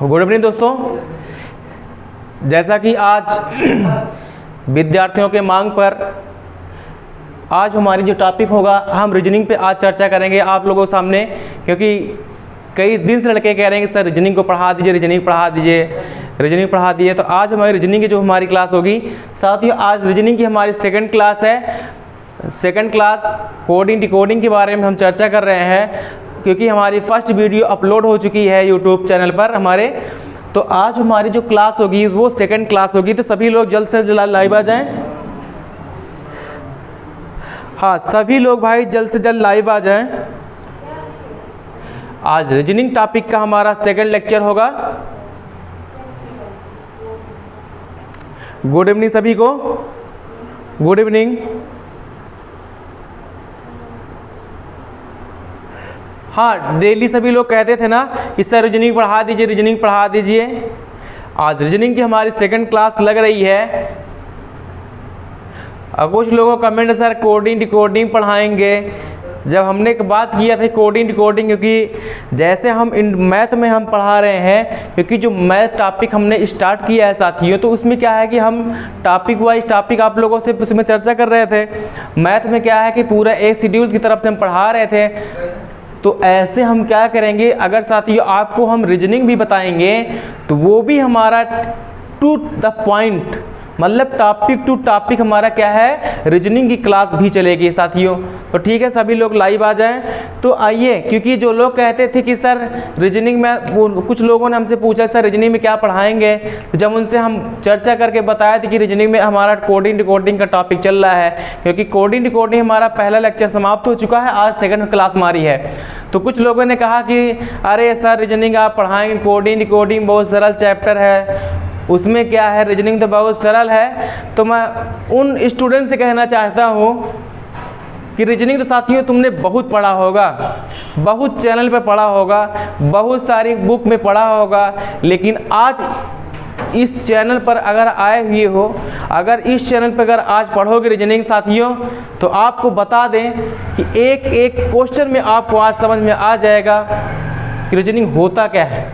Good evening दोस्तों। जैसा कि आज विद्यार्थियों के मांग पर आज हमारी जो टॉपिक होगा, हम रीजनिंग पे आज चर्चा करेंगे आप लोगों के सामने, क्योंकि कई दिन से लड़के कह रहे हैं कि सर रीजनिंग को पढ़ा दीजिए, रीजनिंग पढ़ा दीजिए, रीजनिंग पढ़ा दिए। तो आज हमारी रीजनिंग की जो हमारी क्लास होगी, साथ ही आज रीजनिंग की हमारी सेकंड क्लास है। सेकंड क्लास कोडिंग डिकोडिंग के बारे में हम चर्चा कर रहे हैं, क्योंकि हमारी फर्स्ट वीडियो अपलोड हो चुकी है यूट्यूब चैनल पर हमारे। तो आज हमारी जो क्लास होगी वो सेकंड क्लास होगी। तो सभी लोग जल्द से जल्द लाइव आ जाएं। हाँ, सभी लोग भाई जल्द से जल्द लाइव आ जाएं। आज रीजनिंग टॉपिक का हमारा सेकंड लेक्चर होगा। गुड इवनिंग सभी को, गुड इवनिंग। हाँ, डेली सभी लोग कहते थे ना कि सर रीजनिंग पढ़ा दीजिए, रीजनिंग पढ़ा दीजिए। आज रीजनिंग की हमारी सेकंड क्लास लग रही है। अब कुछ लोगों का कमेंट, सर कोडिंग डिकोडिंग पढ़ाएंगे। जब हमने बात किया था कोडिंग डिकोडिंग, क्योंकि जैसे हम इन मैथ में हम पढ़ा रहे हैं, क्योंकि जो मैथ टॉपिक हमने स्टार्ट किया है साथियों, तो उसमें क्या है कि हम टॉपिक वाइज टॉपिक आप लोगों से उसमें चर्चा कर रहे थे। मैथ में क्या है कि पूरा एक शेड्यूल की तरफ से हम पढ़ा रहे थे। तो ऐसे हम क्या करेंगे, अगर साथियों आपको हम रीजनिंग भी बताएंगे तो वो भी हमारा टू द पॉइंट, मतलब टॉपिक टू टॉपिक हमारा क्या है, रीजनिंग की क्लास भी चलेगी साथियों। तो ठीक है, सभी लोग लाइव आ जाएं। तो आइए, क्योंकि जो लोग कहते थे कि सर रीजनिंग में, वो कुछ लोगों ने हमसे पूछा सर रीजनिंग में क्या पढ़ाएंगे, तो जब उनसे हम चर्चा करके बताया था कि रीजनिंग में हमारा कोडिंग डिकोडिंग का टॉपिक चल रहा है, क्योंकि कोडिंग डिकोडिंग हमारा पहला लेक्चर समाप्त हो चुका है, आज सेकंड क्लास हमारी है। तो कुछ लोगों ने कहा कि अरे सर रीजनिंग आप पढ़ाएंगे, कोडिंग डिकोडिंग बहुत सरल चैप्टर है, उसमें क्या है, रीजनिंग तो बहुत सरल है। तो मैं उन स्टूडेंट से कहना चाहता हूँ कि रीजनिंग तो साथियों तुमने बहुत पढ़ा होगा, बहुत चैनल पे पढ़ा होगा, बहुत सारी बुक में पढ़ा होगा, लेकिन आज इस चैनल पर अगर आए हुए हो, अगर इस चैनल पर अगर आज पढ़ोगे रीजनिंग साथियों, तो आपको बता दें कि एक एक क्वेश्चन में आपको आज समझ में आ जाएगा कि रीजनिंग होता क्या है।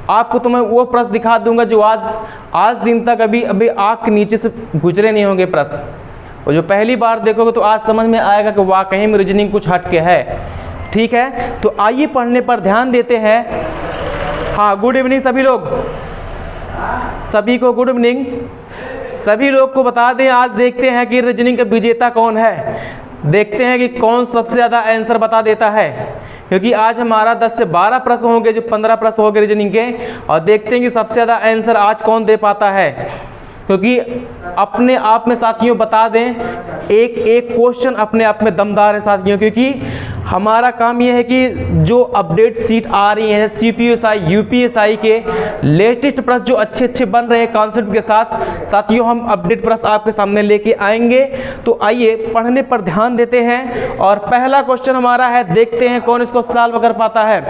आपको तो मैं वो प्रश्न दिखा दूंगा जो आज दिन तक अभी आँख के नीचे से गुजरे नहीं होंगे प्रश्न, और जो पहली बार देखोगे तो आज समझ में आएगा कि वाकई में रीजनिंग कुछ हट के है। ठीक है, तो आइए पढ़ने पर ध्यान देते हैं। हाँ, गुड इवनिंग सभी लोग, सभी को गुड इवनिंग। सभी लोग को बता दें, आज देखते हैं कि रीजनिंग का विजेता कौन है। देखते हैं कि कौन सबसे ज़्यादा आंसर बता देता है, क्योंकि आज हमारा 10 से 12 प्रश्न होंगे, जो 15 प्रश्न होंगे रीजनिंग के, और देखते हैं कि सबसे ज़्यादा आंसर आज कौन दे पाता है। क्योंकि अपने आप में साथियों बता दें, एक एक क्वेश्चन अपने आप में दमदार है साथियों, क्योंकि हमारा काम यह है कि जो अपडेट सीट आ रही है CPSI UPSI के लेटेस्ट प्रश्न जो अच्छे अच्छे बन रहे हैं कॉन्सेप्ट के साथ साथियों, हम अपडेट प्रश्न आपके सामने लेके आएंगे। तो आइए पढ़ने पर ध्यान देते हैं, और पहला क्वेश्चन हमारा है, देखते हैं कौन इसको सॉल्व कर पाता है।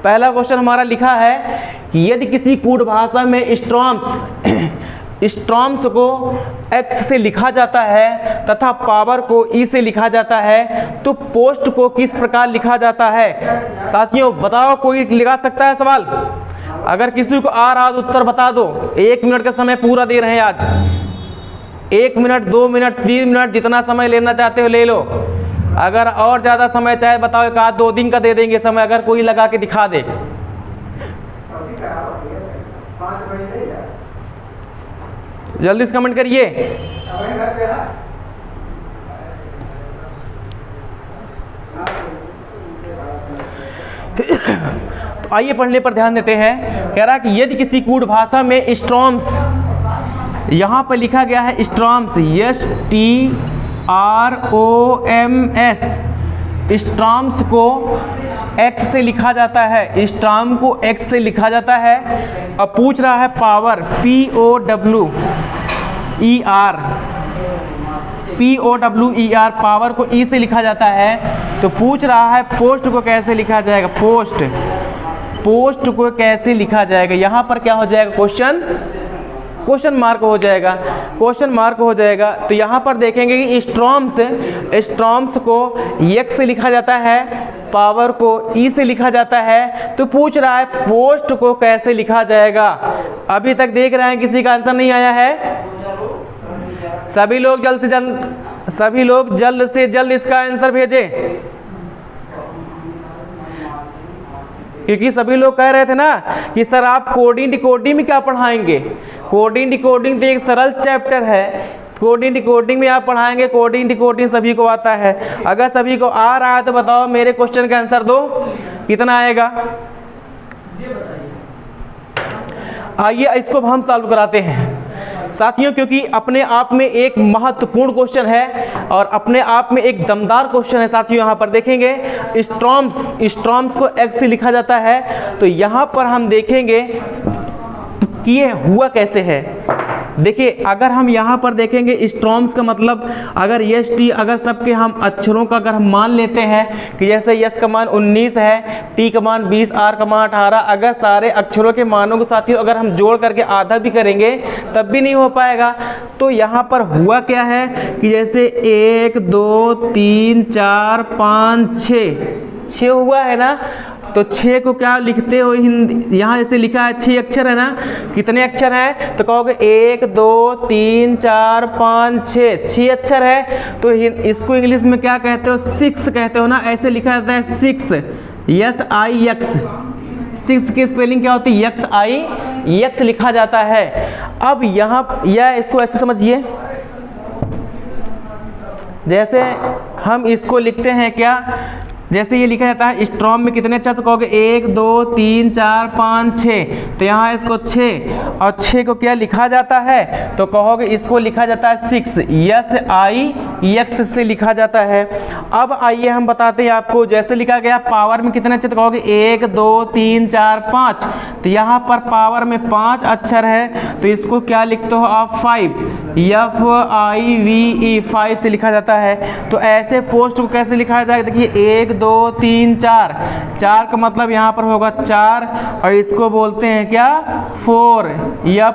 पहला क्वेश्चन हमारा लिखा है कि यदि किसी कूट भाषा में स्ट्रॉम्स को X से लिखा जाता है तथा पावर को E से लिखा जाता है, तो पोस्ट को किस प्रकार लिखा जाता है। साथियों बताओ, कोई लगा सकता है सवाल? अगर किसी को आ रहा तो उत्तर बता दो। 1 मिनट का समय पूरा दे रहे हैं आज। 1 मिनट, 2 मिनट, 3 मिनट, जितना समय लेना चाहते हो ले लो। अगर और ज़्यादा समय चाहे बताओ, 1-2 दिन का दे देंगे समय, अगर कोई लगा के दिखा दे। जल्दी से कमेंट करिए। तो आइए पढ़ने पर ध्यान देते हैं। कह रहा है कि यदि किसी कूट भाषा में स्ट्रॉम्स, यहाँ पर लिखा गया है स्ट्रॉम्स, STROMS, स्ट्रॉम्स को X से लिखा जाता है, स्ट्रॉम को X से लिखा जाता है। अब पूछ रहा है पावर, POWER, पावर को E से लिखा जाता है। तो पूछ रहा है पोस्ट को कैसे लिखा जाएगा, पोस्ट को कैसे लिखा जाएगा। यहाँ पर क्या हो जाएगा क्वेश्चन, क्वेश्चन मार्क हो जाएगा, क्वेश्चन मार्क हो जाएगा। तो यहाँ पर देखेंगे कि स्ट्रॉम्स को x से लिखा जाता है, पावर को e से लिखा जाता है। तो पूछ रहा है पोस्ट को कैसे लिखा जाएगा। अभी तक देख रहे हैं किसी का आंसर नहीं आया है? सभी लोग जल्द से जल्द इसका आंसर भेजें, क्योंकि सभी लोग कह रहे थे ना कि सर आप कोडिंग डिकोडिंग में क्या पढ़ाएंगे। कोडिंग डिकोडिंग तो एक सरल चैप्टर है, कोडिंग डिकोडिंग में आप पढ़ाएंगे। कोडिंग डिकोडिंग सभी को आता है। अगर सभी को आ रहा है तो बताओ मेरे क्वेश्चन का आंसर दो, कितना आएगा? आइए इसको हम सॉल्व कराते हैं साथियों, क्योंकि अपने आप में एक महत्वपूर्ण क्वेश्चन है और अपने आप में एक दमदार क्वेश्चन है साथियों। यहाँ पर देखेंगे स्ट्रॉम्स को x से लिखा जाता है। तो यहाँ पर हम देखेंगे कि ये हुआ कैसे है। देखिए अगर हम यहाँ पर देखेंगे स्ट्रॉम्स का मतलब अगर एस टी अगर सबके हम अक्षरों का अगर हम मान लेते हैं कि जैसे यस का मान 19 है, टी का मान 20, आर का मान 18, अगर सारे अक्षरों के मानों को साथियों अगर हम जोड़ करके आधा भी करेंगे तब भी नहीं हो पाएगा। तो यहाँ पर हुआ क्या है कि जैसे 1 2 3 4 5 6 हुआ है ना। तो 6 को क्या लिखते हो हिंदी, यहाँ जैसे लिखा है 6 अक्षर है ना। कितने अक्षर हैं? तो कहोगे 1 2 3 4 5 6 अक्षर है। तो इसको इंग्लिश में क्या कहते हो? 6 कहते हो ना। ऐसे लिखा जाता है 6 SIX। 6 की स्पेलिंग क्या होती है? XIX लिखा जाता है। अब यहाँ या इसको ऐसे समझिए, जैसे हम इसको लिखते हैं क्या, जैसे ये लिखा जाता है स्ट्रॉम में कितने अक्षर? तो कहोगे 1 2 3 4 5 6। तो यहाँ इसको 6 और 6 को क्या लिखा जाता है? तो कहोगे इसको लिखा जाता है 6 SIX से लिखा जाता है। अब आइए हम बताते हैं आपको, जैसे लिखा गया पावर में कितने अक्षर? तो कहोगे 1 2 3 4 5। तो यहाँ पर पावर में 5 अक्षर है। तो इसको क्या लिखते हो आप? 5 FIVE 5 से लिखा जाता है। तो ऐसे पोस्ट को कैसे लिखा जाएगा? देखिए 1 2 3 4 का मतलब यहाँ पर होगा 4 और इसको बोलते हैं क्या? 4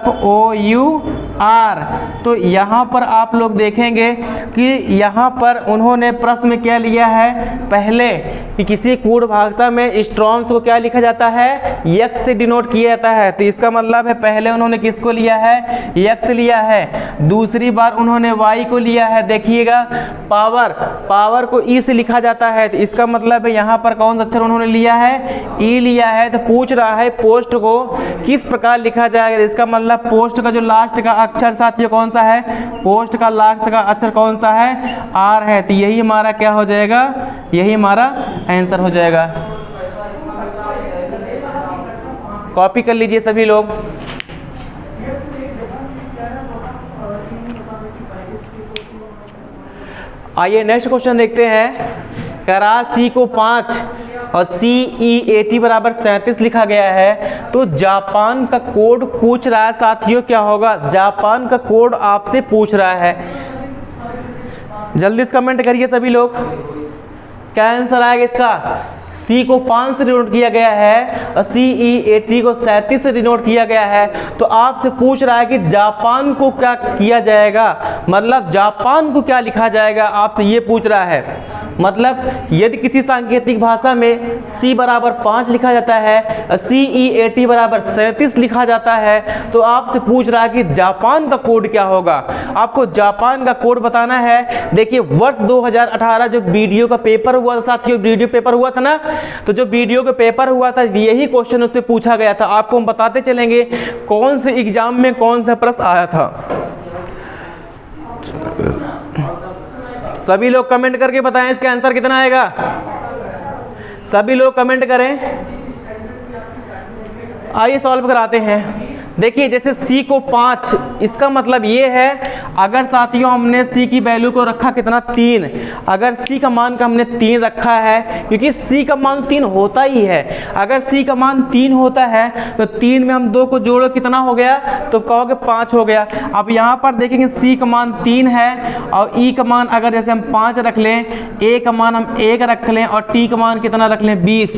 FOUR। तो यहाँ पर आप लोग देखेंगे कि यहाँ पर उन्होंने प्रश्न में क्या लिया है पहले कि किसी कूट भाषा में स्ट्रॉम्स को क्या लिखा जाता है? x से डिनोट किया जाता है। तो इसका मतलब है पहले उन्होंने किसको लिया है? x लिया है। दूसरी बार उन्होंने y को लिया है। देखिएगा पावर को e से लिखा जाता है। तो इसका मतलब है यहाँ पर कौन सा अक्षर उन्होंने लिया है? e लिया है। तो पूछ रहा है पोस्ट को किस प्रकार लिखा जाएगा। इसका मतलब पोस्ट का जो लास्ट का अक्षर साथियों कौन सा है? पोस्ट का लास्ट का अक्षर कौन सा है? r है। तो यही हमारा क्या हो जाएगा? यही हमारा आंसर हो जाएगा। कॉपी कर लीजिए सभी लोग। आइए नेक्स्ट क्वेश्चन देखते हैं। करा C को 5 और CEAT बराबर 37 लिखा गया है। तो जापान का कोड पूछ रहा है साथियों, क्या होगा? जापान का कोड आपसे पूछ रहा है। जल्दी से कमेंट करिए सभी लोग, क्या आंसर आएगा इसका? C को 5 से डिनोट किया गया है और CEAT को 37 से डिनोट किया गया है। तो आपसे पूछ रहा है कि जापान को क्या किया जाएगा, मतलब जापान को क्या लिखा जाएगा, आपसे ये पूछ रहा है। मतलब यदि किसी सांकेतिक भाषा में C बराबर 5 लिखा जाता है और CEAT बराबर 37 लिखा जाता है, तो आपसे पूछ रहा है कि जापान का कोड क्या होगा। आपको जापान का कोड बताना है। देखिए वर्ष 2018 जो वीडियो का पेपर हुआ था साथियों, वीडियो पेपर हुआ था ना, तो जो वीडियो का पेपर हुआ था यही क्वेश्चन उससे पूछा गया था। आपको हम बताते चलेंगे कौन से एग्जाम में कौन सा प्रश्न आया था। सभी लोग कमेंट करके बताएं इसका आंसर कितना आएगा। सभी लोग कमेंट करें। आइए सॉल्व कराते हैं। देखिए जैसे C को 5, इसका मतलब ये है अगर साथियों हमने C की वैल्यू को रखा कितना? 3। अगर C का मान का हमने 3 रखा है, क्योंकि C का मान 3 होता ही है। अगर C का मान 3 होता है तो 3 में हम 2 को जोड़ो कितना हो गया? तो कहोगे 5 हो गया। अब यहाँ पर देखेंगे C का मान 3 है और E का मान अगर जैसे हम 5 रख लें, A का मान हम 1 रख लें और T का मान कितना रख लें? 20।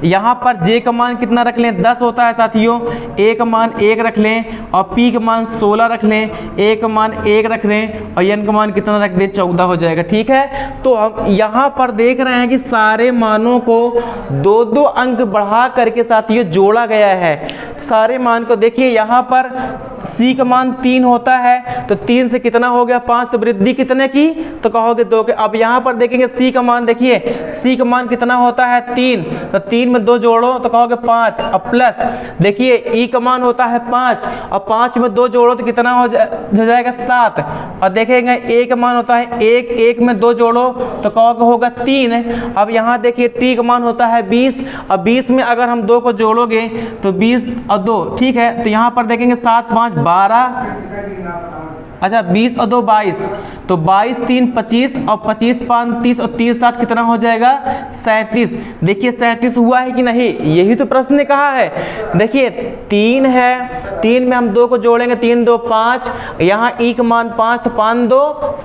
यहाँ पर J का मान कितना रख लें? 10 होता है साथियों। A का मान 1 रख लें और p का मान 16 रख लें, a का मान 1 रख लें और n का मान कितना रख दें, 14 हो जाएगा। ठीक है, तो हम यहाँ पर देख रहे हैं कि सारे मानों को 2-2 अंक बढ़ा करके साथियों जोड़ा गया है। सारे मान को देखिए, यहाँ पर c का मान 3 होता है तो 3 से कितना हो गया 5, तो वृद्धि कितने की, तो कहोगे 2 के। अब यहाँ पर देखेंगे c का मान, देखिए c का मान कितना होता है 3, तो 3 में 2 जोड़ो तो कहोगे 5, अब प्लस देखिए e का मान होता है 5 और 5 में 2 जोड़ो तो कितना हो जाएगा 7, और देखेंगे a का मान होता है 1, 1 में 2 जोड़ो तो कहोगे होगा 3। अब यहाँ देखिए t का मान होता है 20 और 20 में अगर हम 2 को जोड़ोगे तो 20 और 2, ठीक है, तो यहाँ पर देखेंगे 7, 5, 12, अच्छा 20 और 2 22, तो 22, 3, 25 और 25, 5, 30 और 30, 7 कितना हो जाएगा 37। देखिए 37 हुआ है कि नहीं, यही तो प्रश्न ने कहा है। देखिए 3 है, 3 में हम 2 को जोड़ेंगे, 3, 2, 5, यहाँ e का मान 5 तो 5, 2,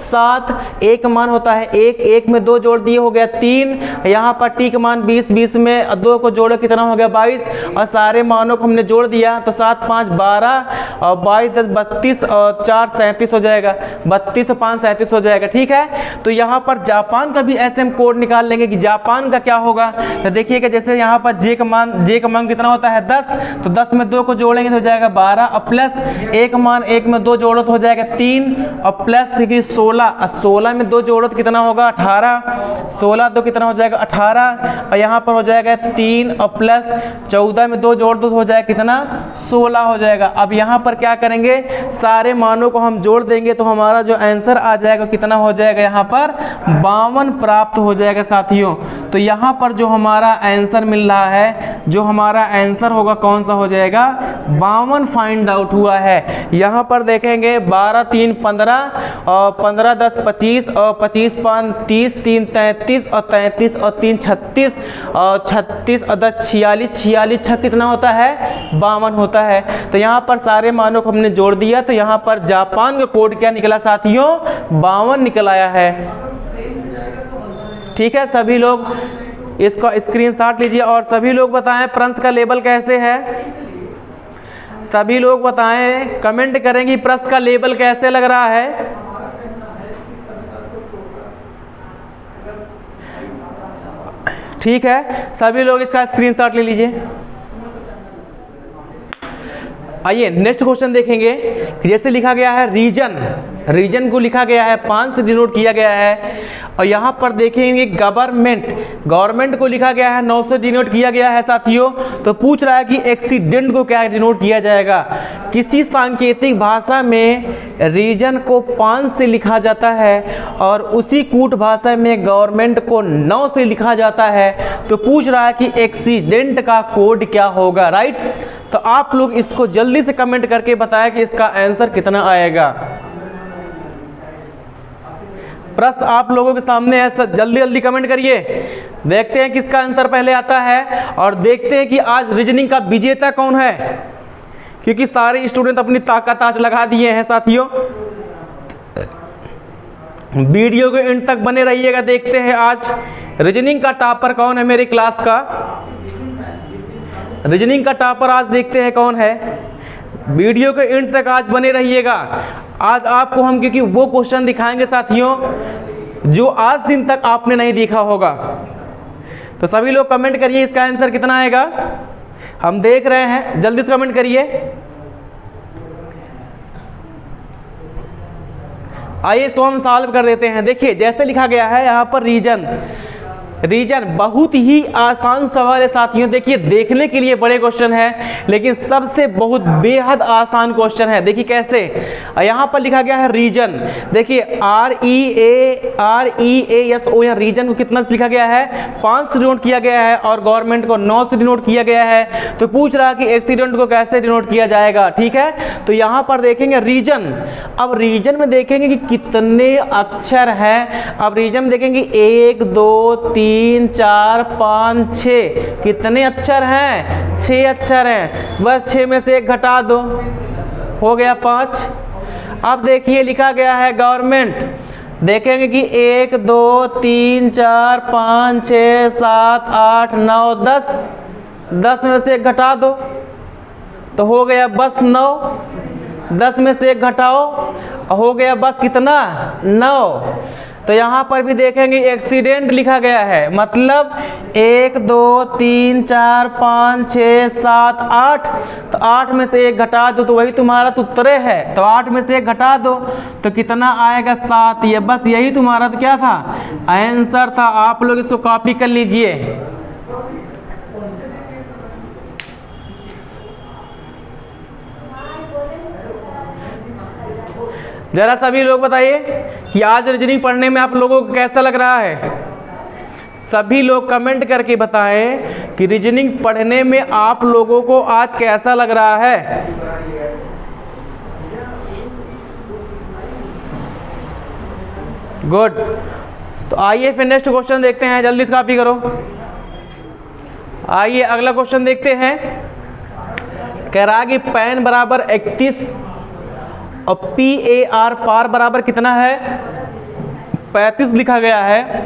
7, a का मान होता है 1, 1 में 2 जोड़ दिए हो गया 3, यहाँ पर t का मान 20, 20 में 2 को जोड़ो कितना हो गया 22, और सारे मानों को हमने जोड़ दिया तो 7, 5, 12 और 22, 10, 32 और 4, 37 हो जाएगा, 32 और 5, 37 हो जाएगा। ठीक है, तो यहाँ पर जापान का भी ऐसे हम कोड निकाल लेंगे कि जापान का क्या होगा। तो देखिएगा जैसे यहाँ पर जे का मान कितना होता है 10, तो 10 में 2 को जोड़ेंगे तो हो जाएगा 12 और प्लस a का मान 1 में 2 जोड़ो तो हो जाएगा 3 और प्लस 16, और 16 में 2 जोड़ो तो कितना होगा 18, 16 2 कितना हो जाएगा 18, और यहाँ पर हो जाएगा 3 और प्लस 14 में 2 जोड़ दो तो हो जाएगा कितना 16 हो जाएगा। अब यहाँ पर क्या करेंगे, सारे मानों को हम जोड़ देंगे तो हमारा जो आंसर आ जाएगा कितना हो जाएगा, यहाँ पर 52 प्राप्त हो जाएगा साथियों। तो यहाँ पर जो हमारा आंसर मिल रहा है, जो हमारा आंसर होगा कौन सा हो जाएगा 52 फाइंड आउट हुआ है। यहाँ पर देखेंगे 12, 3, 15 और 15, 10, 25 और 25, 5, 30, 3, 33 और 33 और 3, 36 और 36 और 10, 46, 46 6 कितना होता है 52 होता है। तो यहाँ पर सारे मानों को हमने जोड़ दिया तो यहाँ पर जापान का कोड क्या निकला साथियों 52 निकल आया है। ठीक है, सभी लोग इसका स्क्रीनशॉट लीजिए और सभी लोग बताएं प्रश्न का लेवल कैसे है। सभी लोग बताएं, कमेंट करें कि प्रश्न का लेवल कैसे लग रहा है। ठीक है, सभी लोग इसका स्क्रीनशॉट ले लीजिए। आइए नेक्स्ट क्वेश्चन देखेंगे कि जैसे लिखा गया है रीजन को लिखा गया है 5 से डिनोट किया गया है, और यहाँ पर देखेंगे गवर्नमेंट को लिखा गया है 9 से डिनोट किया गया है साथियों। तो पूछ रहा है कि एक्सीडेंट को क्या डिनोट किया जाएगा। किसी सांकेतिक भाषा में रीजन को 5 से लिखा जाता है और उसी कूट भाषा में गवर्नमेंट को 9 से लिखा जाता है, तो पूछ रहा है कि एक्सीडेंट का कोड क्या होगा। राइट, तो आप लोग इसको जल्दी से कमेंट करके बताएं कि इसका आंसर कितना आएगा। प्रश्न आप लोगों के सामने है, जल्दी कमेंट करिए। देखते हैं किसका आंसर पहले आता है और देखते हैं कि आज रीजनिंग का विजेता कौन है, क्योंकि सारे स्टूडेंट अपनी ताकत आज लगा दिए हैं साथियों। वीडियो के एंड तक बने रहिएगा, देखते हैं आज रीजनिंग का टॉपर कौन है मेरी क्लास का। रीजनिंग का टॉपर आज देखते हैं कौन है। वीडियो के एंड तक आज बने रहिएगा। आज आपको हम क्योंकि वो क्वेश्चन दिखाएंगे साथियों जो आज दिन तक आपने नहीं देखा होगा। तो सभी लोग कमेंट करिए इसका आंसर कितना आएगा, हम देख रहे हैं, जल्दी से कमेंट करिए। आइए इसको हम सॉल्व कर देते हैं। देखिए जैसे लिखा गया है यहाँ पर रीजन बहुत ही आसान सवाल है साथियों। देखिए देखने के लिए बड़े क्वेश्चन है लेकिन सबसे बहुत बेहद आसान क्वेश्चन है। देखिए कैसे, यहाँ पर लिखा गया है रीजन। देखिए REASO, यहाँ रीजन को कितना से लिखा गया है 5 से डिनोट किया गया है और गवर्नमेंट को 9 से डिनोट किया गया है। तो पूछ रहा है कि एक्सीडेंट को कैसे डिनोट किया जाएगा। ठीक है, तो यहाँ पर देखेंगे रीजन। अब रीजन में देखेंगे कि कितने अक्षर हैं। अब रीजन में देखेंगे 1 2 3 4 5 6 कितने अक्षर हैं 6 अक्षर हैं। बस 6 में से 1 घटा दो, हो गया 5। अब देखिए लिखा गया है गवर्नमेंट। देखेंगे कि 1 2 3 4 5 6 7 8 9 10 में से 1 घटा दो, तो हो गया बस 9, 10 में से 1 घटाओ, हो गया बस कितना 9। तो यहाँ पर भी देखेंगे एक्सीडेंट लिखा गया है, मतलब 1 2 3 4 5 6 7 8, तो 8 में से 1 घटा दो तो वही तुम्हारा तो उत्तर है। तो 8 में से 1 घटा दो तो कितना आएगा 7। ये बस यही तुम्हारा तो क्या था, आंसर था। आप लोग इसको कॉपी कर लीजिए। जरा सभी लोग बताइए कि आज रीजनिंग पढ़ने में आप लोगों को कैसा लग रहा है। सभी लोग कमेंट करके बताएं कि रीजनिंग पढ़ने में आप लोगों को आज कैसा लग रहा है। गुड। तो आइए फिर नेक्स्ट क्वेश्चन देखते हैं, जल्दी से कॉपी करो। आइए अगला क्वेश्चन देखते हैं। कह रहा है कि पैन बराबर 31 और PAR पार बराबर कितना है 35 लिखा गया है।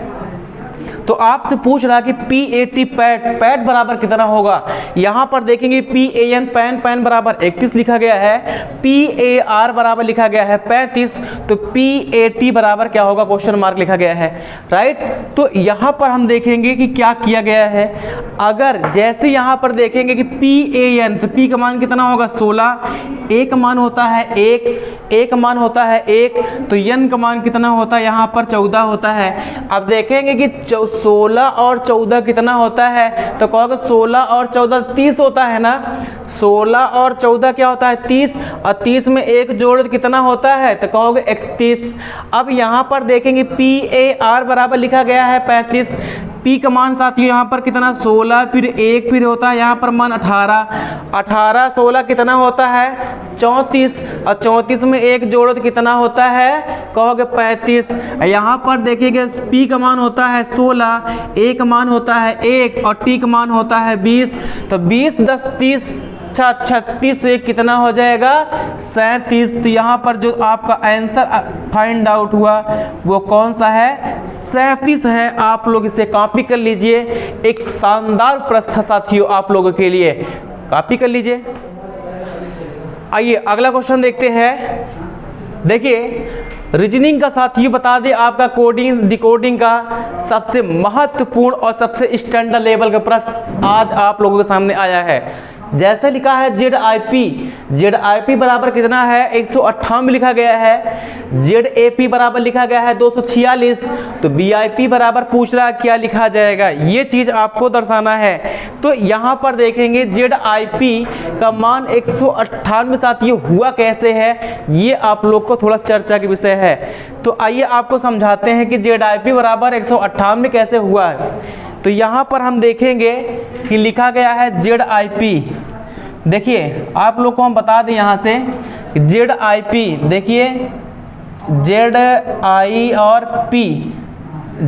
तो आपसे पूछ रहा है कि PAT पैट बराबर कितना होगा। यहाँ पर देखेंगे PAN पैन बराबर 31 लिखा गया है, PAR बराबर लिखा गया है 35, तो PAT बराबर क्या होगा, क्वेश्चन मार्क लिखा गया है, राइट। तो यहाँ पर हम देखेंगे कि क्या किया गया है। अगर जैसे यहाँ पर देखेंगे कि PAN, तो P का मान कितना होगा 16, A का मान होता है 1, A का मान होता है 1, तो N का मान कितना होता है यहाँ पर 14 होता है। अब देखेंगे कि 16 और 14 कितना होता है, तो कहोगे 16 और 14 30 होता है ना। 16 और 14 क्या होता है 30, और 30 में 1 जोड़ कितना होता है, तो कहोगे 31। अब यहाँ पर देखेंगे PAR बराबर लिखा गया है 35, P का मान साथियों यहाँ पर कितना 16, फिर 1 फिर होता है यहाँ पर मान 18 16 कितना होता है 34, और 34 में 1 जोड़ो तो कितना होता है, कहोगे 35। यहाँ पर देखिएगा P का मान होता है 16, A का मान होता है 1 और T का मान होता है 20, तो 20 10 30 36 से कितना हो जाएगा 37। तो यहाँ पर जो आपका आंसर फाइंड आउट हुआ वो कौन सा है, 37 है। आप लोग इसे कॉपी कर लीजिए, एक शानदार प्रश्न साथियों आप लोगों के लिए, कॉपी कर लीजिए। आइए अगला क्वेश्चन देखते हैं। देखिए रीजनिंग का साथियों बता दें आपका कोडिंग डिकोडिंग का सबसे महत्वपूर्ण और सबसे स्टैंडर्ड लेवल का प्रश्न आज आप लोगों के सामने आया है। जैसे लिखा है ZIP बराबर कितना है 158 लिखा गया है, ZAP बराबर लिखा गया है 246, तो BIP बराबर पूछ रहा है क्या लिखा जाएगा, ये चीज़ आपको दर्शाना है। तो यहाँ पर देखेंगे ZIP का मान 198 साथियों हुआ कैसे है, ये आप लोग को थोड़ा चर्चा के विषय है। तो आइए आपको समझाते हैं कि ZIP बराबर 198 कैसे हुआ है। तो यहाँ पर हम देखेंगे कि लिखा गया है ZIP। देखिए आप लोग को हम बता दें यहाँ से ZIP, देखिए ZI और P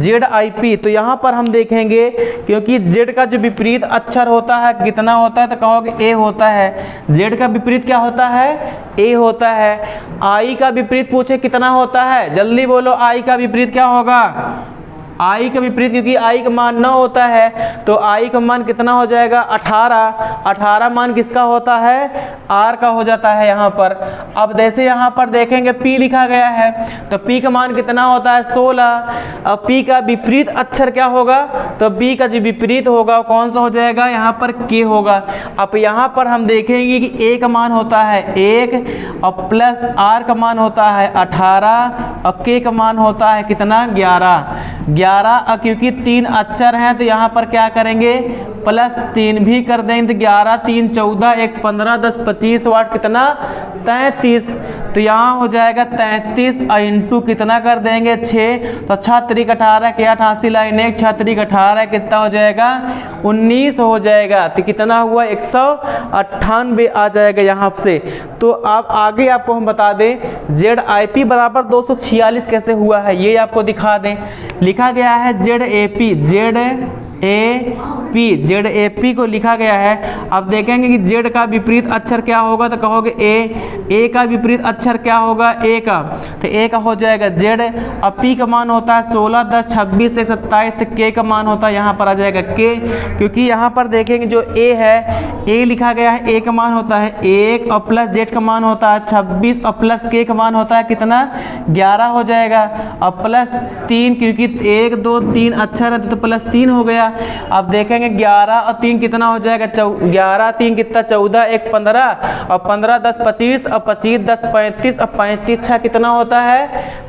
ZIP। तो यहाँ पर हम देखेंगे क्योंकि Z का जो विपरीत अक्षर होता है कितना होता है, तो कहोगे A होता है। Z का विपरीत क्या होता है, A होता है। I का विपरीत पूछे कितना होता है, जल्दी बोलो I का विपरीत क्या होगा, I का विपरीत, क्योंकि I का मान 9 होता है तो I का मान कितना हो जाएगा 18 मान किसका होता है, R का हो जाता है यहाँ पर। अब जैसे यहाँ पर देखेंगे P लिखा गया है तो P का मान कितना होता है 16। अब P का विपरीत अक्षर क्या होगा, तो P का जो विपरीत होगा कौन सा हो जाएगा, यहाँ पर K होगा। अब यहाँ पर हम देखेंगे कि A का मान होता है 1 और प्लस R का मान होता है 18 और K का मान होता है कितना 11। क्योंकि 3 अक्षर हैं तो यहाँ पर क्या करेंगे प्लस 3 भी कर देंगे, तो 11 3 14 1 15 10 25 8 कितना 33। तो यहाँ हो जाएगा 33 और इंटू कितना कर देंगे 6, तो 6 3 18 के 88 लाइन 1 6 3 18 कितना हो जाएगा 19 हो जाएगा। तो कितना हुआ 198 आ जाएगा यहाँ से। तो अब आगे आपको हम बता दें ZIP बराबर 246 कैसे हुआ है, ये आपको दिखा दें। लिखा गया है ZAP A P, Z A P को लिखा गया है। अब देखेंगे कि जेड का विपरीत अक्षर क्या होगा, तो कहोगे ए का विपरीत अक्षर क्या होगा, ए का, तो ए का हो जाएगा जेड। अब पी का मान होता है 16, 10, 26 से 27, तो के का मान होता है यहाँ पर आ जाएगा के, क्योंकि यहाँ पर देखेंगे जो ए है, ए लिखा गया है, ए का मान होता है 1 और प्लस जेड का मान होता है 26 और प्लस के का मान होता है कितना, 11 हो जाएगा। अब प्लस 3, क्योंकि 1 2 3 अक्षर है तो प्लस 3 हो गया। अब देखेंगे 11 और 3 कितना हो जाएगा, 11 3 कितना 14, 1 15 और 15 10 25 और 25 10 35 और 35 6 कितना होता है,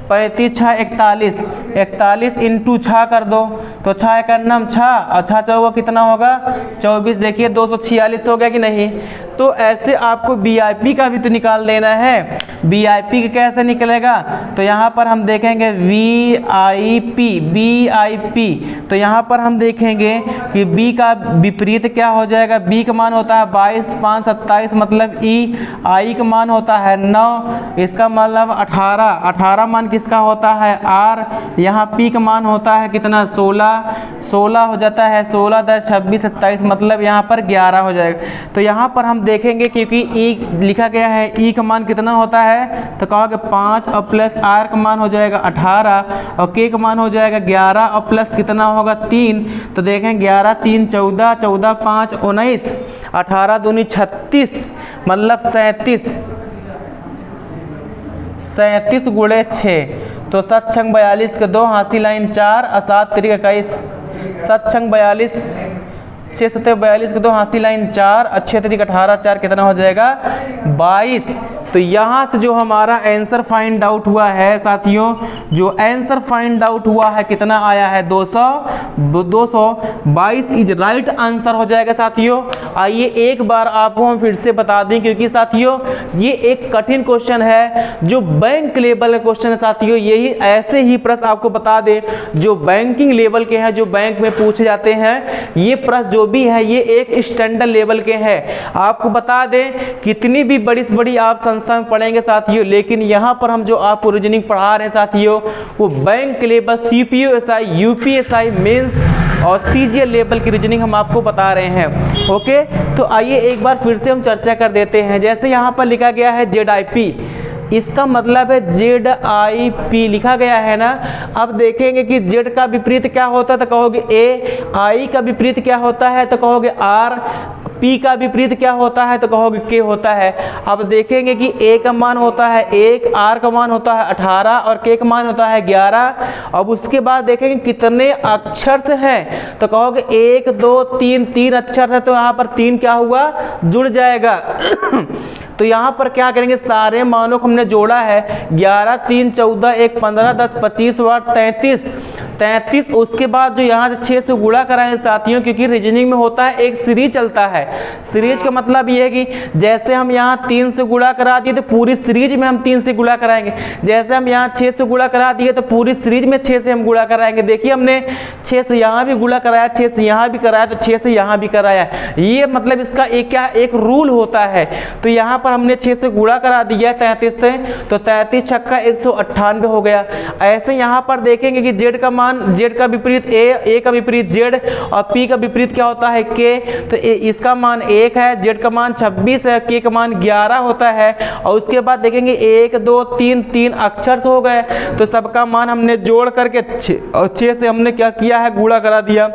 35 6 41, 41 इंटू 6 कर दो तो 6 1 9 6 और 6 चौका कितना होगा 24। देखिए 246 हो गया कि नहीं। तो ऐसे आपको वीआईपी का भी तो निकाल देना है। वीआईपी कैसे निकलेगा, तो यहाँ पर हम देखेंगे वीआईपी, तो यहाँ पर हम देखेंगे कि बी का विपरीत क्या हो जाएगा, बी का मान होता है 22 5 27, मतलब ई, आई का मान होता है 9, इसका मतलब 18 मान किसका होता है आर। यहाँ पी का मान होता है कितना 16 हो जाता है, 16 10 26 27, मतलब यहाँ पर 11 हो जाएगा। तो यहाँ पर हम देखेंगे क्योंकि ई लिखा गया है, ई का मान कितना होता है, तो कहोगे 5 और प्लस आर का मान हो जाएगा 18 और के का मान हो जाएगा 11 और प्लस कितना होगा 3, तो देखें 11 3 14, 14 5 19, 18 दूनी 36, मतलब 37 गुणे 6, तो 7 छंग 42 के 2, हासी लाइन 4 और 7 3 21, 7 छंग 42, 6 7 42 के 2, हासी लाइन 4 और 6 3 18, 4 कितना हो जाएगा 22। तो यहाँ से जो हमारा आंसर फाइंड आउट हुआ है साथियों, जो आंसर फाइंड आउट हुआ है कितना आया है 222 इज राइट आंसर हो जाएगा साथियों। आइए एक बार आपको हम फिर से बता दें, क्योंकि साथियों ये एक कठिन क्वेश्चन है जो बैंक लेवल का क्वेश्चन है साथियों। यही ऐसे ही प्रश्न आपको बता दें जो बैंकिंग लेवल के हैं, जो बैंक में पूछे जाते हैं। ये प्रश्न जो भी है ये एक स्टैंडर्ड लेवल के हैं। आपको बता दें कितनी भी बड़ी से बड़ी आप संस्था में पढ़ेंगे साथियों, लेकिन यहाँ पर हम जो आपको रीजनिंग पढ़ा रहे हैं साथियों वो बैंक लेवल, सीपीओएसआई, यूपीएसआई, मेंस और सीजीएल लेवल की रीजनिंग हम आपको बता रहे हैं। ओके, तो आइए एक बार फिर से हम चर्चा कर देते हैं। जैसे यहाँ पर लिखा गया है ZIP, इसका मतलब है ZIP लिखा गया है ना। अब देखेंगे कि Z का विपरीत क्या होता है, तो कहोगे A, I का विपरीत क्या होता है, तो कहोगे R, P का विपरीत क्या होता है, तो कहोगे K होता है। अब देखेंगे कि A का मान होता है 1, R का मान होता है 18 और K का मान होता है 11। अब उसके बाद देखेंगे कितने अक्षर से हैं, तो कहोगे 1 2 3, 3 अक्षर है, तो यहाँ पर 3 क्या हुआ जुड़ जाएगा। तो यहाँ पर क्या करेंगे, सारे मानों को हमने जोड़ा है, 11 3 14 1 15 10 25 8 33। उसके बाद जो यहाँ से 6 से गुणा कराएंगे साथियों, क्योंकि रीजनिंग में होता है एक सीरीज चलता है। सीरीज का मतलब ये है कि जैसे हम यहाँ 3 से गुणा करा दिए तो पूरी सीरीज में हम 3 से गुणा कराएंगे, जैसे हम यहाँ 6 से गुणा करा दिए तो पूरी सीरीज में 6 से हम गुणा कराएंगे। देखिए हमने 6 से यहाँ भी गुणा कराया, 6 से यहाँ भी कराया, तो 6 से यहाँ भी कराया। ये मतलब इसका एक क्या एक रूल होता है। तो यहाँ पर हमने 6 से गुणा करा दिया 33 से, तो 33 छक्का 198 हो गया। ऐसे यहाँ पर देखेंगे कि Z का मान, Z का विपरीत A का विपरीत Z और P का विपरीत क्या होता है K, तो इसका मान 1 है, Z का मान 26 है, K का मान 11 होता है। और उसके बाद देखेंगे 1 2 3 अक्षर से हो गए, तो सबका मान हमने जोड़ करके 6 से हमने क्या किया है गुणा करा दिया।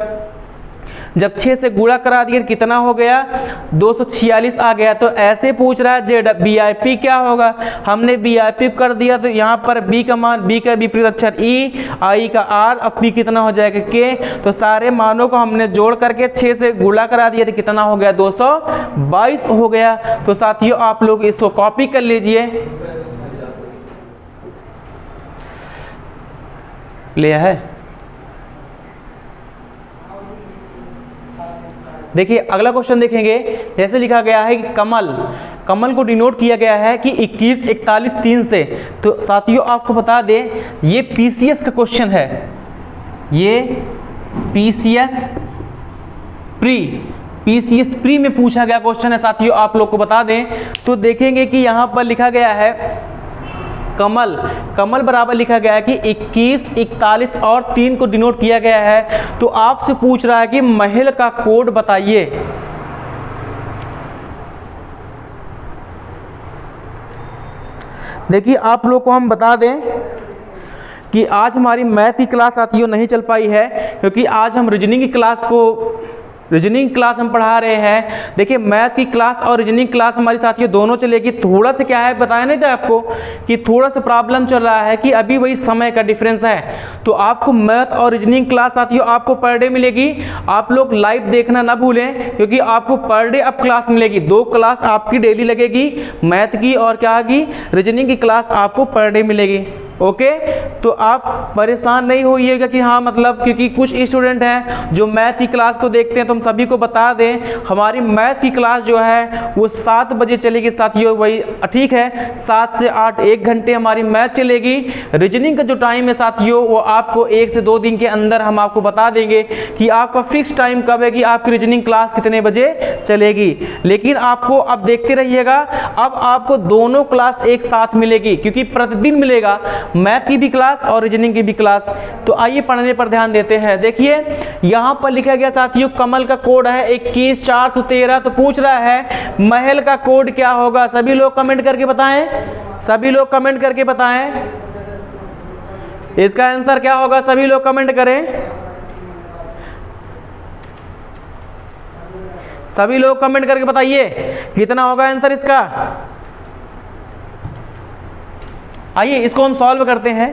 जब 6 से गुणा करा दिया कितना हो गया 246 आ गया। तो ऐसे पूछ रहा है ZIP क्या होगा, हमने VIP कर दिया, तो यहाँ पर B का मान, B का विपरीत अक्षर E, I का R और P कितना हो जाएगा K। तो सारे मानों को हमने जोड़ करके 6 से गुणा करा दिया, तो कितना हो गया 222 हो गया। तो साथियों आप लोग इसको कॉपी कर लीजिए। लिया है, देखिए अगला क्वेश्चन देखेंगे। जैसे लिखा गया है कि कमल को डिनोट किया गया है कि 21 41 3 से। तो साथियों आपको बता दें ये PCS का क्वेश्चन है, ये PCS प्री में पूछा गया क्वेश्चन है साथियों, आप लोग को बता दें। तो देखेंगे कि यहाँ पर लिखा गया है कमल, कमल बराबर लिखा गया है कि 21, 41 और 3 को डिनोट किया गया है। तो आपसे पूछ रहा है कि महल का कोड बताइए। देखिए आप लोग को हम बता दें कि आज हमारी मैथ की क्लास साथियों नहीं चल पाई है, क्योंकि आज हम रीजनिंग क्लास हम पढ़ा रहे हैं। देखिए मैथ की क्लास और रीजनिंग क्लास हमारी साथियों दोनों चलेगी। थोड़ा सा क्या है बताया नहीं था आपको कि थोड़ा सा प्रॉब्लम चल रहा है कि अभी वही समय का डिफरेंस है। तो आपको मैथ और रीजनिंग क्लास साथियों आपको पर डे मिलेगी। आप लोग लाइव देखना ना भूलें, क्योंकि आपको पर डे अब क्लास मिलेगी। 2 क्लास आपकी डेली लगेगी, मैथ की और क्या की रीजनिंग की क्लास आपको पर डे मिलेगी। ओके, तो आप परेशान नहीं होइएगा कि हाँ मतलब, क्योंकि कुछ स्टूडेंट हैं जो मैथ की क्लास को देखते हैं। तो हम सभी को बता दें हमारी मैथ की क्लास जो है वो 7 बजे चलेगी साथियों, वही ठीक है, 7 से 8 1 घंटे हमारी मैथ चलेगी। रीजनिंग का जो टाइम है साथियों वो आपको 1 से 2 दिन के अंदर हम आपको बता देंगे कि आपका फिक्स टाइम कब है कि आपकी रीजनिंग क्लास कितने बजे चलेगी। लेकिन आपको अब देखते रहिएगा, अब आपको दोनों क्लास एक साथ मिलेगी, क्योंकि प्रतिदिन मिलेगा मैथ की भी क्लास और रीजनिंग की भी क्लास। तो आइए पढ़ने पर ध्यान देते हैं। देखिए यहां पर लिखा गया साथियों कमल का कोड है 21413। तो पूछ रहा है महल का कोड क्या होगा। सभी लोग कमेंट करके बताएं, सभी लोग कमेंट करके बताएं इसका आंसर क्या होगा। सभी लोग कमेंट करें, सभी लोग कमेंट करके बताइए कितना होगा आंसर इसका। आइए इसको हम सॉल्व करते हैं।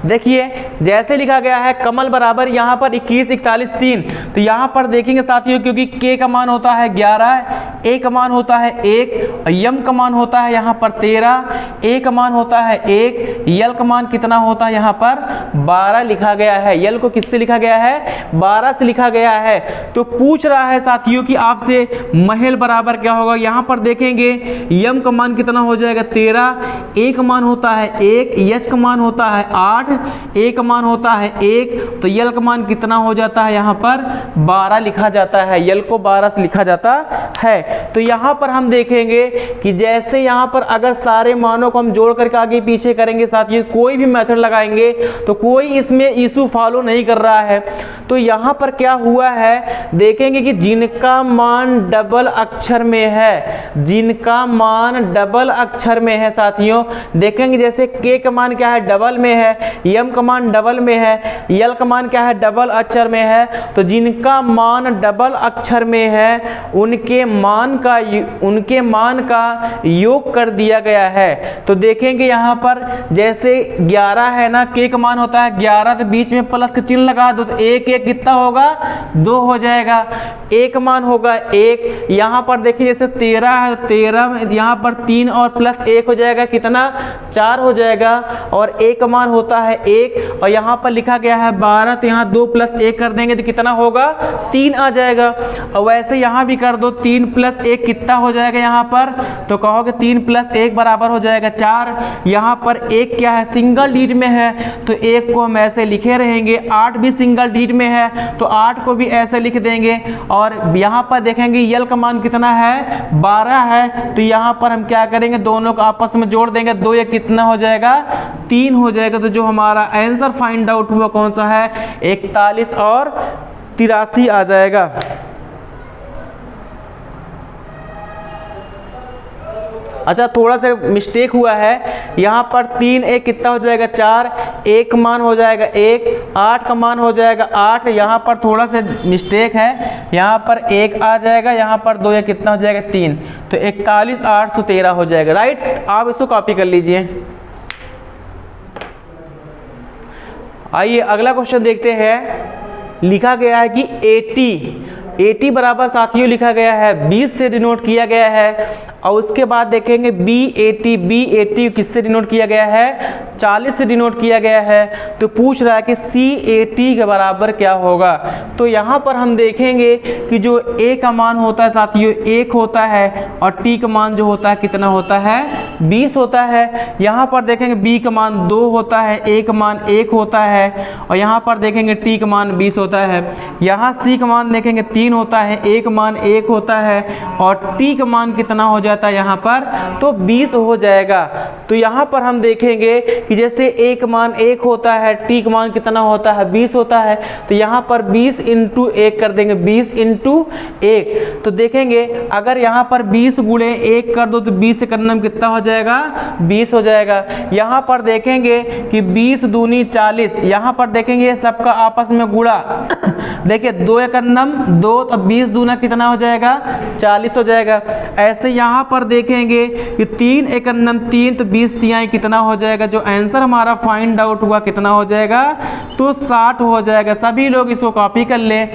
देखिए जैसे लिखा गया है कमल बराबर यहाँ पर 21, 41, 3। तो यहाँ पर देखेंगे साथियों, क्योंकि के का मान होता है 11, ए का मान होता है 1, यम का मान होता है यहाँ पर 13, ए का मान होता है 1, यल का मान कितना होता है यहाँ पर 12 लिखा गया है। यल को किससे लिखा गया है 12 से लिखा गया है। तो पूछ रहा है साथियों कि आपसे महल बराबर क्या होगा। यहाँ पर देखेंगे यम का मान कितना हो जाएगा 13, ए का मान होता है 1, एच का मान होता है 8, ए का मान होता है 1। तो यल का मान कितना हो जाता है यहाँ पर 12 लिखा जाता है। यल को 12 से लिखा जाता है। तो यहाँ पर हम देखेंगे कि जैसे यहाँ पर अगर सारे मानों को हम जोड़ करके आगे पीछे करेंगे साथियों, कोई भी मेथड लगाएंगे तो कोई इसमें इशू फॉलो नहीं कर रहा है। तो यहाँ पर क्या हुआ है देखेंगे कि जिनका मान डबल अक्षर में है, जिनका मान डबल अक्षर में है साथियों, देखेंगे जैसे के का मान क्या है डबल में है, यम का मान डबल में है, यल का मान क्या है डबल अक्षर में है। तो जिनका मान डबल अक्षर में है उनके मान का योग कर दिया गया है। तो देखेंगे यहाँ पर जैसे 11 है ना, के का मान होता है 11, तो बीच में प्लस का चिन्ह लगा दो तो 1 1 कितना होगा 2 हो जाएगा। ए का मान होगा 1, यहाँ पर देखिए जैसे 13 है, 13 यहाँ पर 3 और प्लस 1 हो जाएगा कितना 4 हो जाएगा। और ए का मान होता है 1 और यहाँ पर लिखा गया है 12, तो यहाँ 2 प्लस 1 कर देंगे तो कितना होगा 3 आ जाएगा। और वैसे यहाँ भी कर दो 3 प्लस 1 कितना हो जाएगा यहाँ पर, तो कहोगे 3 प्लस 1 बराबर हो जाएगा 4। यहाँ पर 1 क्या है सिंगल डिजिट में है तो 1 को हम ऐसे लिखे रहेंगे। 8 भी सिंगल डिजिट में है तो 8 को भी ऐसे लिख देंगे। और यहाँ पर देखेंगे यल का मान कितना है 12 है, तो यहाँ पर हम क्या करेंगे दोनों को आपस में जोड़ देंगे, 2 ये कितना हो जाएगा 3 हो जाएगा। तो जो हमारा आंसर फाइंड आउट हुआ कौन सा है 41 और 83 आ जाएगा। अच्छा थोड़ा सा मिस्टेक हुआ है, यहाँ पर 3 1 कितना हो जाएगा 4, 1 मान हो जाएगा 1, 8 का मान हो जाएगा 8। यहाँ पर थोड़ा सा मिस्टेक है, यहाँ पर 1 आ जाएगा, यहाँ पर 2 1 कितना हो जाएगा 3, तो 41 813 हो जाएगा। राइट, आप इसको कॉपी कर लीजिए। आइए अगला क्वेश्चन देखते हैं। लिखा गया है कि 80 बराबर साथियों लिखा गया है 20 से डिनोट किया गया है। और उसके बाद देखेंगे B80 किससे डिनोट किया गया है 40 से डिनोट किया गया है। तो पूछ रहा है कि C80 के बराबर क्या होगा। तो यहाँ पर हम देखेंगे कि जो A का मान होता है साथियों 1 होता है और T का मान जो होता है कितना होता है 20 होता है। यहाँ पर देखेंगे B का मान 2 होता है, A का मान 1 होता है और यहाँ पर देखेंगे T का मान 20 होता है। यहाँ C का मान देखेंगे 3 होता है, A का मान 1 होता है और T का मान कितना हो जाता है यहाँ पर तो 20 हो जाएगा। तो यहाँ पर हम देखेंगे कि जैसे a का मान 1 होता है, t का मान कितना होता है 20 होता है, तो यहाँ पर 20 इंटू 1 कर देंगे, 20 इंटू 1। तो देखेंगे अगर यहाँ पर 20 गुणे 1 कर दो तो 20 से करने में कितना हो जाएगा 20 हो जाएगा। यहाँ पर देखेंगे कि 20 दूनी 40, यहाँ पर देखेंगे सबका आपस में गुणा देखिए 2 एक अन्नम 2, तो 20 दूना कितना हो जाएगा 40 हो जाएगा। ऐसे यहाँ पर देखेंगे कि 3 एक अन्नम 3, तो 20 तिहाई कितना हो जाएगा, जो आंसर हमारा फाइंड आउट हुआ कितना हो जाएगा तो 60 हो जाएगा। सभी लोग इसको कॉपी कर लें।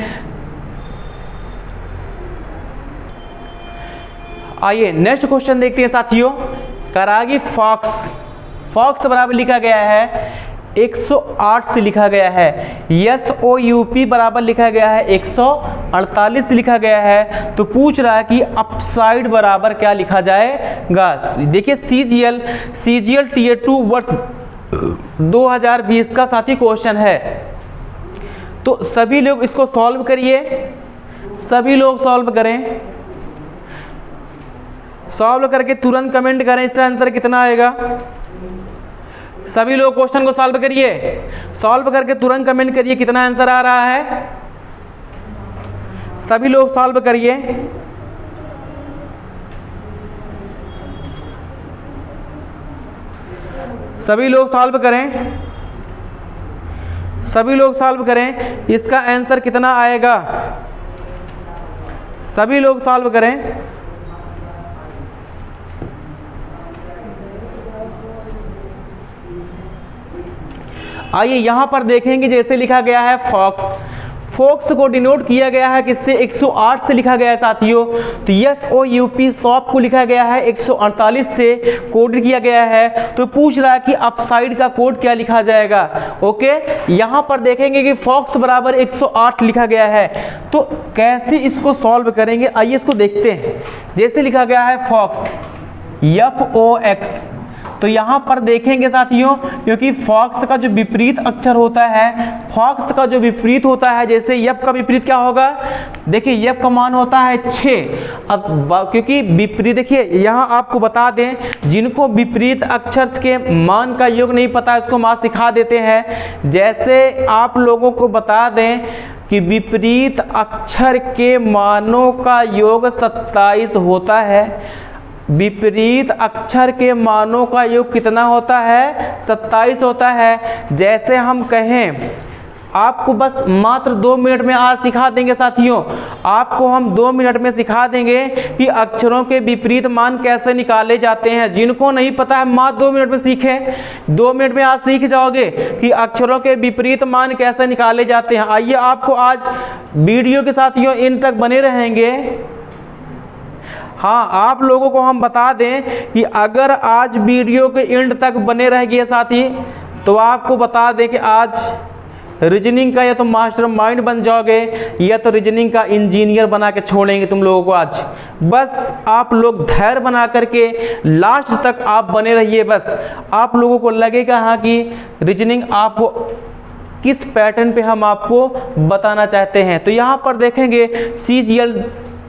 आइए नेक्स्ट क्वेश्चन देखते हैं साथियों। करागी फॉक्स, फॉक्स बराबर लिखा गया है 108 से लिखा गया है, SOUP बराबर लिखा गया है 148 से लिखा गया है। तो पूछ रहा है कि अपसाइड बराबर क्या लिखा जाएगा। देखिए CGL Tier 2 वर्ष 2020 का साथी क्वेश्चन है। तो सभी लोग इसको सॉल्व करिए, सभी लोग सॉल्व करें, सॉल्व करके तुरंत कमेंट करें इसका आंसर कितना आएगा। सभी लोग क्वेश्चन को सॉल्व करिए, सॉल्व करके तुरंत कमेंट करिए कितना आंसर आ रहा है। सभी लोग सॉल्व करिए। सभी लोग सॉल्व करें, सभी लोग सॉल्व करें, इसका आंसर कितना आएगा। सभी लोग सॉल्व करें। आइए यहाँ पर देखेंगे जैसे लिखा गया है फॉक्स, फोक्स को डिनोट किया गया है किससे 108 से लिखा गया है साथियों। तो SOUP शॉप को लिखा गया है 148 से कोड किया गया है। तो पूछ रहा है कि अपसाइड का कोड क्या लिखा जाएगा। ओके, यहाँ पर देखेंगे कि फॉक्स बराबर 108 लिखा गया है। तो कैसे इसको सॉल्व करेंगे आइए इसको देखते हैं। जैसे लिखा गया है फॉक्स FOX, तो यहाँ पर देखेंगे साथियों क्योंकि फॉक्स का जो विपरीत अक्षर होता है, फॉक्स का जो विपरीत होता है, जैसे यप का विपरीत क्या होगा, देखिए यप का मान होता है 6। अब क्योंकि विपरीत देखिए यहाँ आपको बता दें, जिनको विपरीत अक्षर के मान का योग नहीं पता इसको माँ सिखा देते हैं। जैसे आप लोगों को बता दें कि विपरीत अक्षर के मानों का योग 27 होता है। विपरीत अक्षर के मानों का योग कितना होता है 27 होता है। जैसे हम कहें, आपको बस मात्र 2 मिनट में आज सिखा देंगे साथियों, आपको हम 2 मिनट में सिखा देंगे कि अक्षरों के विपरीत मान कैसे निकाले जाते हैं। जिनको नहीं पता है मात्र 2 मिनट में सीखें, 2 मिनट में आज सीख जाओगे कि अक्षरों के विपरीत मान कैसे निकाले जाते हैं। आइए आपको आज वीडियो के साथियों इन तक बने रहेंगे। हाँ, आप लोगों को हम बता दें कि अगर आज वीडियो के एंड तक बने रहेंगे साथी, तो आपको बता दें कि आज रीजनिंग का या तो मास्टर माइंड बन जाओगे या तो रीजनिंग का इंजीनियर बना के छोड़ेंगे तुम लोगों को आज। बस आप लोग धैर्य बना करके लास्ट तक आप बने रहिए। बस आप लोगों को लगेगा हाँ कि रीजनिंग आपको किस पैटर्न पे हम आपको बताना चाहते हैं। तो यहाँ पर देखेंगे CGL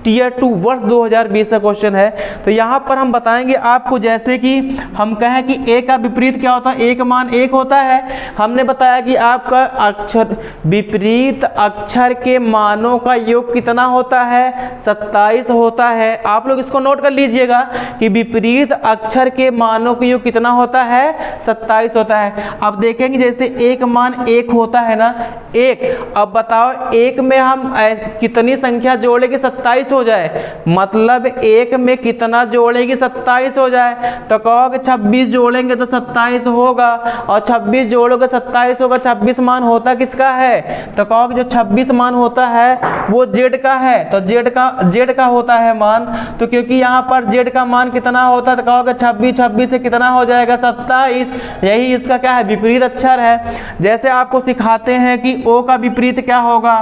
Tier 2 वर्ष 2020 का क्वेश्चन है। तो यहाँ पर हम बताएंगे आपको, जैसे कि हम कहें कि a का विपरीत क्या होता है, a का मान 1 होता है। हमने बताया कि आपका अक्षर विपरीत अक्षर के मानों का योग कितना होता है 27 होता है। आप लोग इसको नोट कर लीजिएगा कि विपरीत अक्षर के मानों का योग कितना होता है 27 होता है। अब देखेंगे जैसे a का मान 1 होता है ना, 1। अब बताओ 1 में हम कितनी संख्या जोड़ेंगे 27 हो जाए, मतलब 1 में कितना जोड़ेंगे 27 हो जाए। तो कहोगे 26 जोड़ेंगे तो 27 होगा, और 26 जोड़ोगे 27 होगा। 26 मान होता किसका है, तो कहोगे जो 26 मान होता है वो जेड का है, तो जेड का होता है मान। तो क्योंकि यहाँ पर जेड का मान कितना होता है, तो कहोगे 26 से कितना हो जाएगा 27। यही इसका क्या है विपरीत अक्षर है। जैसे आपको सिखाते हैं कि ओ का विपरीत क्या होगा,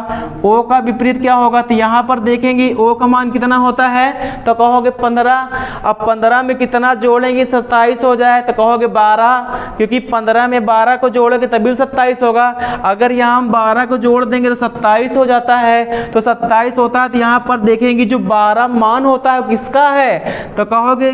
ओ का विपरीत क्या होगा, तो यहाँ पर देखेंगे ओ का मान कितना होता है, तो कहोगे 15। अब 15 में कितना जोड़ेंगे 27 हो जाए, तो कहोगे 12, क्योंकि 15 में 12 को जोड़ोगे तभी 27 होगा। अगर यहाँ हम 12 को जोड़ देंगे तो 27 हो जाता है, तो 27 होता है। तो यहाँ पर देखेंगे जो 12 मान होता है किसका है, तो कहोगे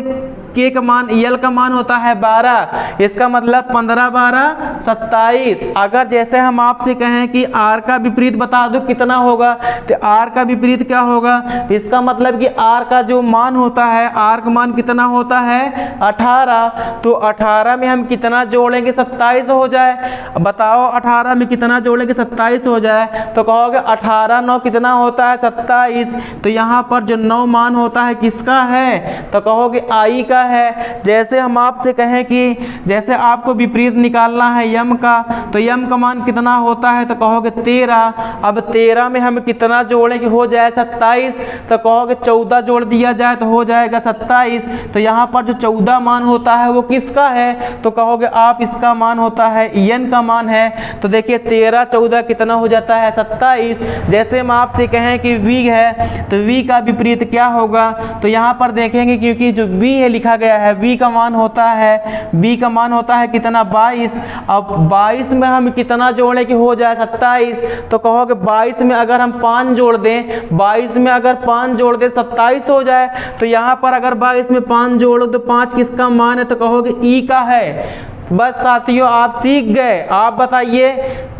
के का मान यल का मान होता है 12, इसका मतलब 15 12 27। अगर जैसे हम आपसे कहें कि आर का विपरीत बता दो कितना होगा, तो आर का विपरीत क्या होगा, इसका मतलब कि आर का जो मान होता है, आर का मान कितना होता है 18, तो 18 में हम कितना जोड़ेंगे 27 हो जाए। बताओ 18 में कितना जोड़ेंगे 27 हो जाए, तो कहोगे 18 9 कितना होता है 27। तो यहाँ पर जो 9 मान होता है किसका है, तो कहोगे आई का है। जैसे हम आपसे कहें कि जैसे आपको विपरीत निकालना है यम का, तो यम का मान कितना होता है, तो कहोगे 13। अब 13 में हम कितना जोड़ें कि हो जाए 27, तो कहोगे 14 जोड़ दिया जाए तो हो जाएगा 27। तो यहाँ पर जो 14 मान होता है वो किसका है, तो कहोगे आप इसका मान होता है एन का मान है। तो देखिए 13 14 कितना हो जाता है 27। जैसे हम आपसे कहें कि वी है, तो वी का विपरीत क्या होगा, तो यहाँ पर देखेंगे क्योंकि जो वी है लिखा गया है, वी का मान होता है, वी का मान होता है कितना 22। अब 22 में हम कितना जोड़ें कि हो जाए 27, तो कहोगे 22 में अगर हम 5 जोड़ दें, 22 में अगर 5 जोड़ दें 27 हो जाए। तो यहाँ पर अगर 22 में 5 जोड़ो तो 5 किसका मान है, तो कहोगे ई का है। बस साथियों आप सीख गए। आप बताइए,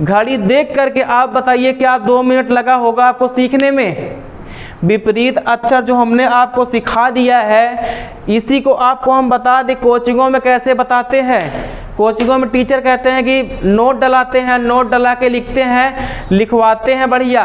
घड़ी देख करके आप बताइए क्या 2 मिनट लगा होगा आपको सीखने में। विपरीत अक्षर जो हमने आपको सिखा दिया है, इसी को आपको हम बता दें कोचिंगों में कैसे बताते हैं। कोचिंगों में टीचर कहते हैं कि नोट डलाते हैं, नोट डला के लिखते हैं, लिखवाते हैं बढ़िया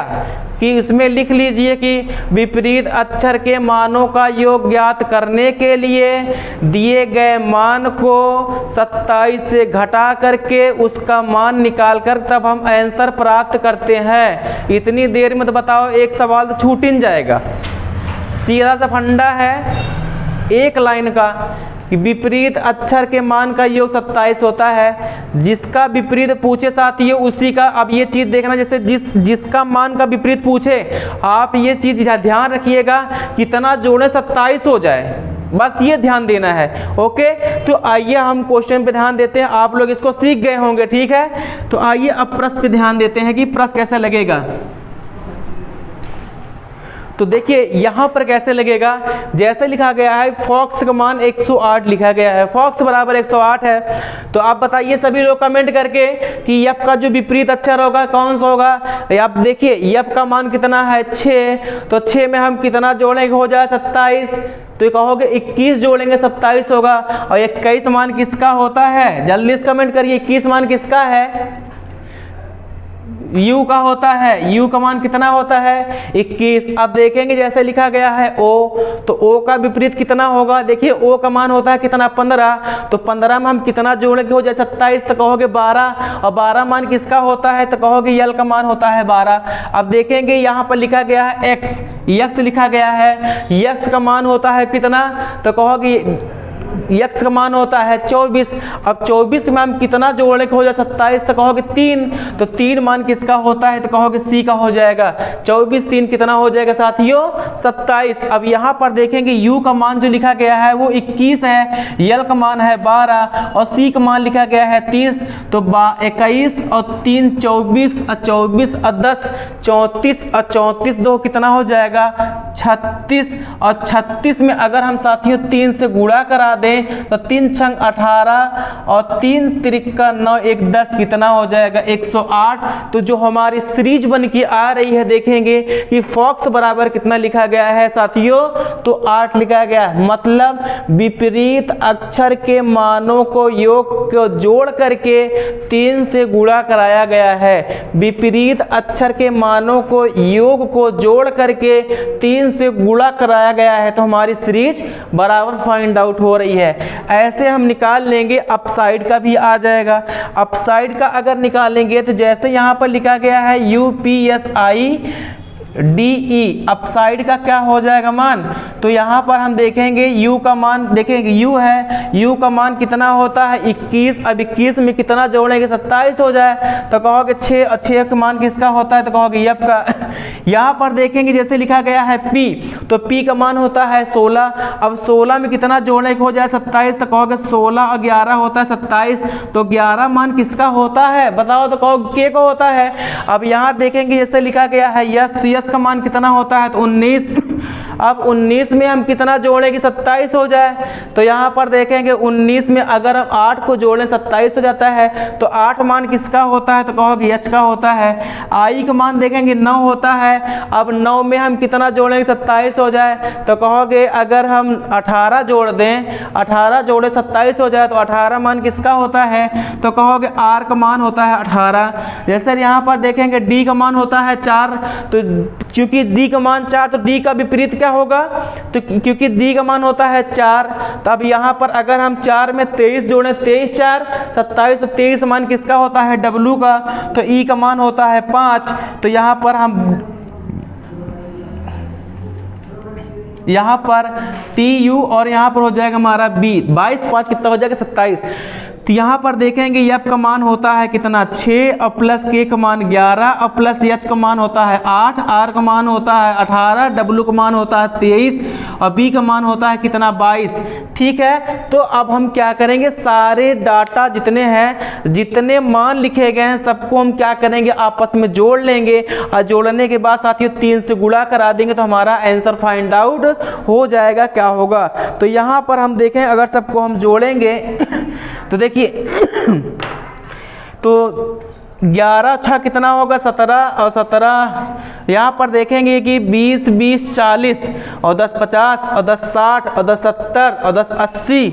कि इसमें लिख लीजिए कि विपरीत अक्षर के मानों का योग ज्ञात करने के लिए दिए गए मान को 27 से घटा करके उसका मान निकाल कर तब हम आंसर प्राप्त करते हैं। इतनी देर में तो बताओ एक सवाल तो छूट ही जाएगा। सीधा सा फंडा है एक लाइन का कि विपरीत अक्षर के मान का योग 27 होता है। जिसका विपरीत पूछे साथियों उसी का, अब ये चीज़ देखना, जैसे जिसका मान का विपरीत पूछे आप ये चीज़ ध्यान रखिएगा कितना जोड़े 27 हो जाए, बस ये ध्यान देना है। ओके, तो आइए हम क्वेश्चन पे ध्यान देते हैं। आप लोग इसको सीख गए होंगे, ठीक है। तो आइए अब प्रश्न पे ध्यान देते हैं कि प्रश्न कैसा लगेगा। तो देखिए यहाँ पर कैसे लगेगा, जैसे लिखा गया है फॉक्स का मान 108 लिखा गया है, फॉक्स बराबर 108 है। तो आप बताइए सभी लोग कमेंट करके कि यफ का जो विपरीत अक्षर होगा कौन सा होगा। आप देखिए यफ का मान कितना है 6, तो 6 में हम कितना जोड़ेंगे हो जाए 27, तो कहोगे 21 जोड़ेंगे 27 होगा। और 21 मान किसका होता है, जल्दी से कमेंट करिए 21 मान किसका है, u का होता है। u का मान कितना होता है 21। अब देखेंगे जैसे लिखा गया है o, तो o का विपरीत कितना होगा, देखिए o का मान होता है कितना 15, तो 15 में हम कितना जोड़ेंगे हो जाए 27, तो कहोगे 12। और 12 मान किसका होता है, तो कहोगे यल का मान होता है 12। अब देखेंगे यहाँ पर लिखा गया है x लिखा गया है, x का मान होता है कितना, तो कहोगे x का मान होता है 24। अब 24 में हम कितना जोड़ने को हो जाए 27, तो कहोगे 3, तो 3 मान किसका होता है, तो कहोगे c का हो जाएगा। 24 3 कितना हो जाएगा साथियों 27। अब यहाँ पर देखेंगे u का मान जो लिखा गया है वो 21 है, l का मान है 12 और c का मान लिखा गया है 30। तो 21 और 3 24 और 24 और 10 34 और 34 2 कितना हो जाएगा 36। और 36 में अगर हम साथियों 3 से गुणा करा दें तो 3 छंग 18 और 3 त्रिका 9 1 10 कितना हो जाएगा 108। तो जो हमारी सीरीज बन के आ रही है देखेंगे कि फॉक्स बराबर कितना लिखा गया है साथियों, तो 8 लिखा गया है। मतलब विपरीत अक्षर के मानों को योग को जोड़ करके 3 से गुणा कराया गया है। विपरीत अक्षर के मानों को योग को जोड़ करके 3 से गुणा कराया गया है, तो हमारी सीरीज बराबर फाइंड आउट हो रही है। ऐसे हम निकाल लेंगे, अपसाइड का भी आ जाएगा। अपसाइड का अगर निकालेंगे तो जैसे यहाँ पर लिखा गया है UPSIDE, अपसाइड का क्या हो जाएगा मान, तो यहाँ पर हम देखेंगे u का मान, देखेंगे u है, u का मान कितना होता है 21। अब 21 में कितना जोड़ेंगे 27 हो जाए, तो कहोगे 6 और 6 का मान किसका होता है, तो कहोगे f का। यहाँ पर देखेंगे जैसे लिखा गया है p, तो p का मान होता है 16। अब 16 में कितना जोड़ने को हो जाए 27, तो कहोगे 16 और 11 होता है 27। तो 11 मान किसका होता है बताओ, तो कहोगे k का होता है। अब यहाँ देखेंगे जैसे लिखा गया है यस, तो यस यस का मान कितना होता है, तो 19। अब 19 में हम कितना जोड़ेंगे, 27 हो जाए। तो यहाँ पर देखेंगे 19 में अगर हम 8 को जोड़ें 27 हो जाता है। तो 8 मान किसका होता है, तो कहोगे एच का होता है। आई का मान देखेंगे 9 होता है। अब 9 में हम कितना जोड़ेंगे, 27 हो जाए। तो कहोगे अगर हम 18 जोड़ दें, 18 जोड़े 27 हो जाए, तो 18 मान किसका होता है, तो कहोगे आर का मान होता है 18। जैसे यहाँ पर देखेंगे डी का मान होता है 4। तो क्योंकि डी का मान 4, तो डी का विपरीत क्या होगा, तो क्योंकि डी का मान होता है 4। तो अब यहाँ पर अगर हम 4 में 23 जोड़ें, 23 4 27, तो 23 मान किसका होता है, डब्लू का। तो ई का मान होता है 5। तो यहाँ पर टी यू और यहाँ पर हो जाएगा हमारा बी। 22 5 कितना हो जाएगा, 27। तो यहाँ पर देखेंगे एफ का मान होता है कितना, 6 और प्लस के का मान 11 और प्लस एच का मान होता है 8, आर का मान होता है 18, डब्लू का मान होता है 23 और बी का मान होता है कितना, 22। ठीक है, तो अब हम क्या करेंगे, सारे डाटा जितने हैं, जितने मान लिखे गए हैं, सबको हम क्या करेंगे, आपस में जोड़ लेंगे। और जोड़ने के बाद साथियों 3 से गुणा करा देंगे, तो हमारा आंसर फाइंड आउट हो जाएगा। क्या होगा, तो यहाँ पर हम देखें अगर सबको हम जोड़ेंगे तो देखिए तो 11 छः कितना होगा, 17 और 17 यहाँ पर देखेंगे कि 20 20 40 और 10 50 और 10 60 और 10 70 और 10 80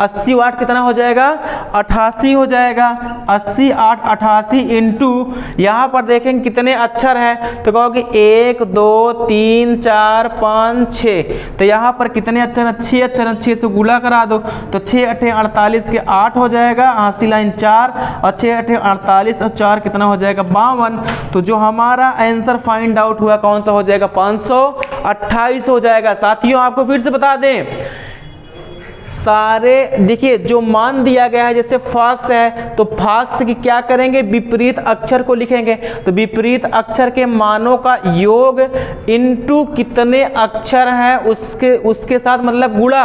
80 8 कितना हो जाएगा, 88 हो जाएगा। 80 8 88 इंटू यहाँ पर देखेंगे कितने अक्षर हैं, तो कहोगे 1 2 3 4 5 6। तो यहाँ पर कितने अक्षर हैं, 6 अक्षर हैं। 6 से गुणा करा दो, तो 6 8 48 के 8 हो जाएगा, 80 लाइन 4 और 6 8 48 और 4 कितना हो जाएगा, 52। तो जो हमारा आंसर फाइंड आउट हुआ कौन सा हो जाएगा, 528 हो जाएगा। साथियों आपको फिर से बता दें, सारे देखिए जो मान दिया गया है, जैसे फॉक्स है तो फॉक्स की क्या करेंगे, विपरीत अक्षर को लिखेंगे। तो विपरीत अक्षर के मानों का योग इनटू कितने अक्षर हैं उसके साथ मतलब गुणा।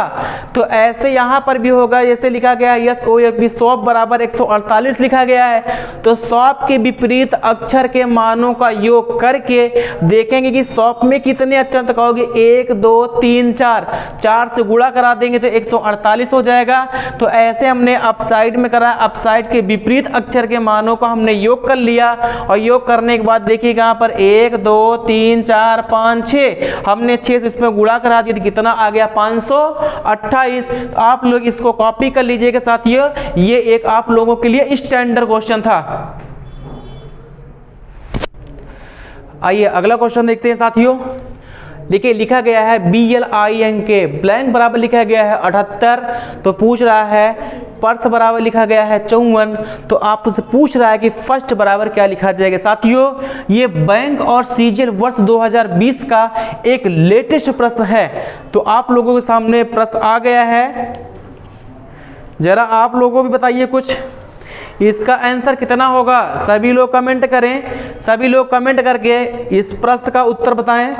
तो ऐसे यहाँ पर भी होगा, जैसे लिखा गया है यस ओ एफ बी, सॉप बराबर 148 लिखा गया है। तो सॉप के विपरीत अक्षर के मानों का योग करके देखेंगे कि सॉप में कितने अक्षर, तो कहोगे 1 2 3 4 से गुणा करा देंगे तो 148 हो जाएगा। तो ऐसे हमने अपसाइड में करा, अपसाइड के विपरीत अक्षर के मानों का हमने योग कर लिया। और योग करने के बाद देखिएगा यहाँ पर 1 2 3 4 5 6 हमने 6 से इसमें गुणा करा दिया, तो कितना आ गया, 528। तो आप लोग इसको कॉपी कर लीजिएगा साथियों, ये एक आप लोगों के लिए स्टैंडर्ड क्वेश्चन था। आइए अगला क्वेश्चन देखते हैं साथियों। देखिए लिखा गया है BLINK ब्लैंक बराबर लिखा गया है 78। तो पूछ रहा है पर्स बराबर लिखा गया है 54। तो आप उससे पूछ रहा है कि फर्स्ट बराबर क्या लिखा जाएगा। साथियों ये बैंक और सीजन वर्ष 2020 का एक लेटेस्ट प्रश्न है। तो आप लोगों के सामने प्रश्न आ गया है, जरा आप लोगों भी बताइए कुछ, इसका आंसर कितना होगा। सभी लोग कमेंट करें, सभी लोग कमेंट करके इस प्रश्न का उत्तर बताएं।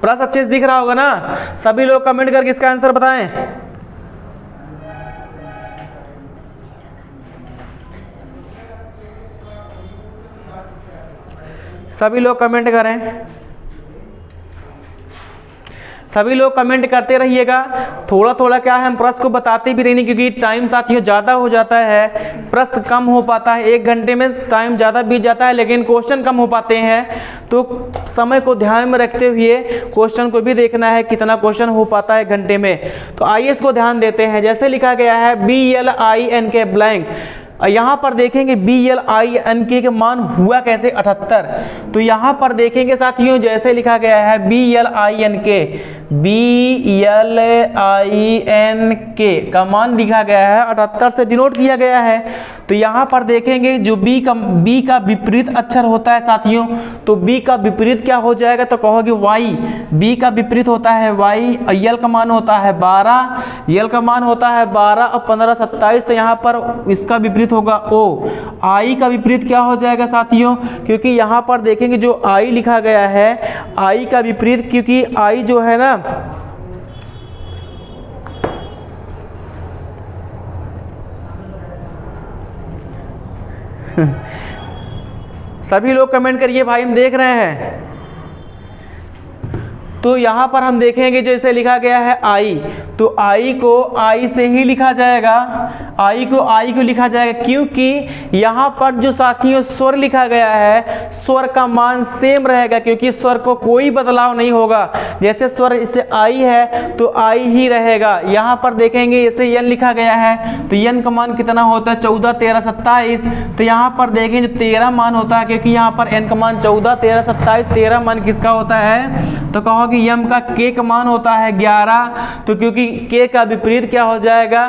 प्रश्न अच्छे से दिख रहा होगा ना, सभी लोग कमेंट करके इसका आंसर बताएं। सभी लोग कमेंट करें, सभी लोग कमेंट करते रहिएगा। थोड़ा थोड़ा क्या है हम प्रश्न को बताते भी रहेंगे, क्योंकि टाइम साथियों ज़्यादा हो जाता है, प्रश्न कम हो पाता है। 1 घंटे में टाइम ज़्यादा बीत जाता है लेकिन क्वेश्चन कम हो पाते हैं। तो समय को ध्यान में रखते हुए क्वेश्चन को भी देखना है कितना क्वेश्चन हो पाता है घंटे में। तो आइए इसको ध्यान देते हैं। जैसे लिखा गया है BLINK ब्लैंक, यहाँ पर देखेंगे BLINK के मान हुआ कैसे 78। तो यहाँ पर देखेंगे साथियों जैसे लिखा गया है BLINK का मान लिखा गया है 78 से डिनोट किया गया है। तो यहाँ पर देखेंगे जो B का विपरीत अक्षर होता है साथियों, तो B का विपरीत क्या हो जाएगा, तो कहोगे Y। B का विपरीत होता है Y। L का मान होता है 12, L का मान होता है 12 और 15 27। तो यहाँ पर इसका विपरीत होगा O। I का विपरीत क्या हो जाएगा साथियों, क्योंकि यहाँ पर देखेंगे जो I लिखा गया है, I का विपरीत, क्योंकि I जो है ना सभी लोग कमेंट करिए भाई, हम देख रहे हैं। तो यहाँ पर हम देखेंगे जैसे लिखा गया है आई, तो आई को आई से ही लिखा जाएगा, आई को लिखा जाएगा, क्योंकि यहाँ पर जो साथियों स्वर लिखा गया है, स्वर का मान सेम रहेगा, क्योंकि स्वर को कोई बदलाव नहीं होगा। जैसे स्वर इससे आई है तो आई ही रहेगा। यहाँ पर देखेंगे जैसे यन लिखा गया है, तो यन का मान कितना होता है 14, 13, 27। तो यहाँ पर देखेंगे 13 मान होता है, क्योंकि यहाँ पर एन का मान 14, 13, 27, 13 मान किसका होता है, तो कहो कि यम का के का मान होता है 11। तो क्योंकि के का विपरीत क्या हो जाएगा,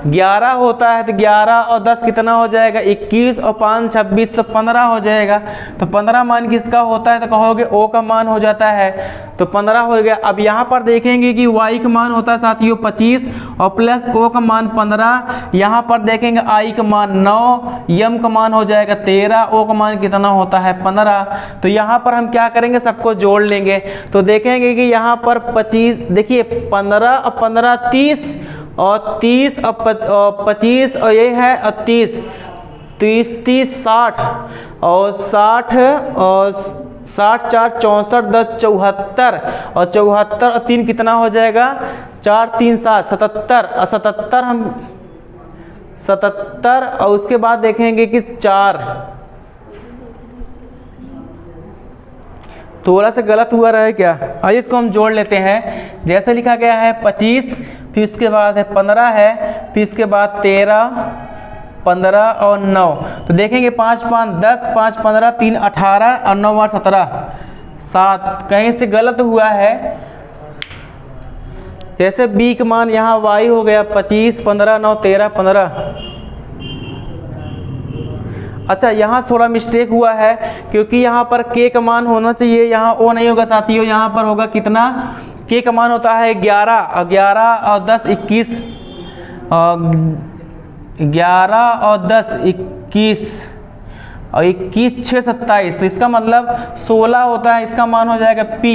11 होता है, तो 11 और 10 कितना हो जाएगा 21, और 5 26, तो 15 हो जाएगा। तो 15 मान किसका होता है, तो कहोगे ओ का मान हो जाता है, तो 15 हो गया। अब यहाँ पर देखेंगे कि वाई का मान होता है साथियों 25 और प्लस ओ का मान 15। यहाँ पर देखेंगे आई का मान 9, यम का मान हो जाएगा 13, ओ का मान कितना होता है 15। तो यहाँ पर हम क्या करेंगे, सबको जोड़ लेंगे। तो देखेंगे कि यहाँ पर 25, देखिए 15 और 15 30, और 30 और 25 और ये है और 30, 30 60, और 60 और 60 4 64, 10 74, और 74 और 3 कितना हो जाएगा 4 3 7 77, और 77 हम 77, और उसके बाद देखेंगे कि 4, थोड़ा सा गलत हुआ रहा क्या, आइए इसको हम जोड़ लेते हैं। जैसे लिखा गया है 25, फिर उसके बाद है 15 है, फिर उसके बाद 13, 15 और 9। तो देखेंगे 5 5 10, 5 15, 3 18, और 9 8 17, 7 कहीं से गलत हुआ है। जैसे बी का मान यहाँ वाई हो गया 25, 15, 9 13, 15। अच्छा, यहाँ थोड़ा मिस्टेक हुआ है, क्योंकि यहाँ पर के का मान होना चाहिए, यहाँ ओ नहीं होगा साथियों, यहाँ पर होगा कितना, के का मान होता है 11, और 11 और 10 21, 11 और 10 21, और 21 6 27, तो इसका मतलब 16 होता है, इसका मान हो जाएगा पी।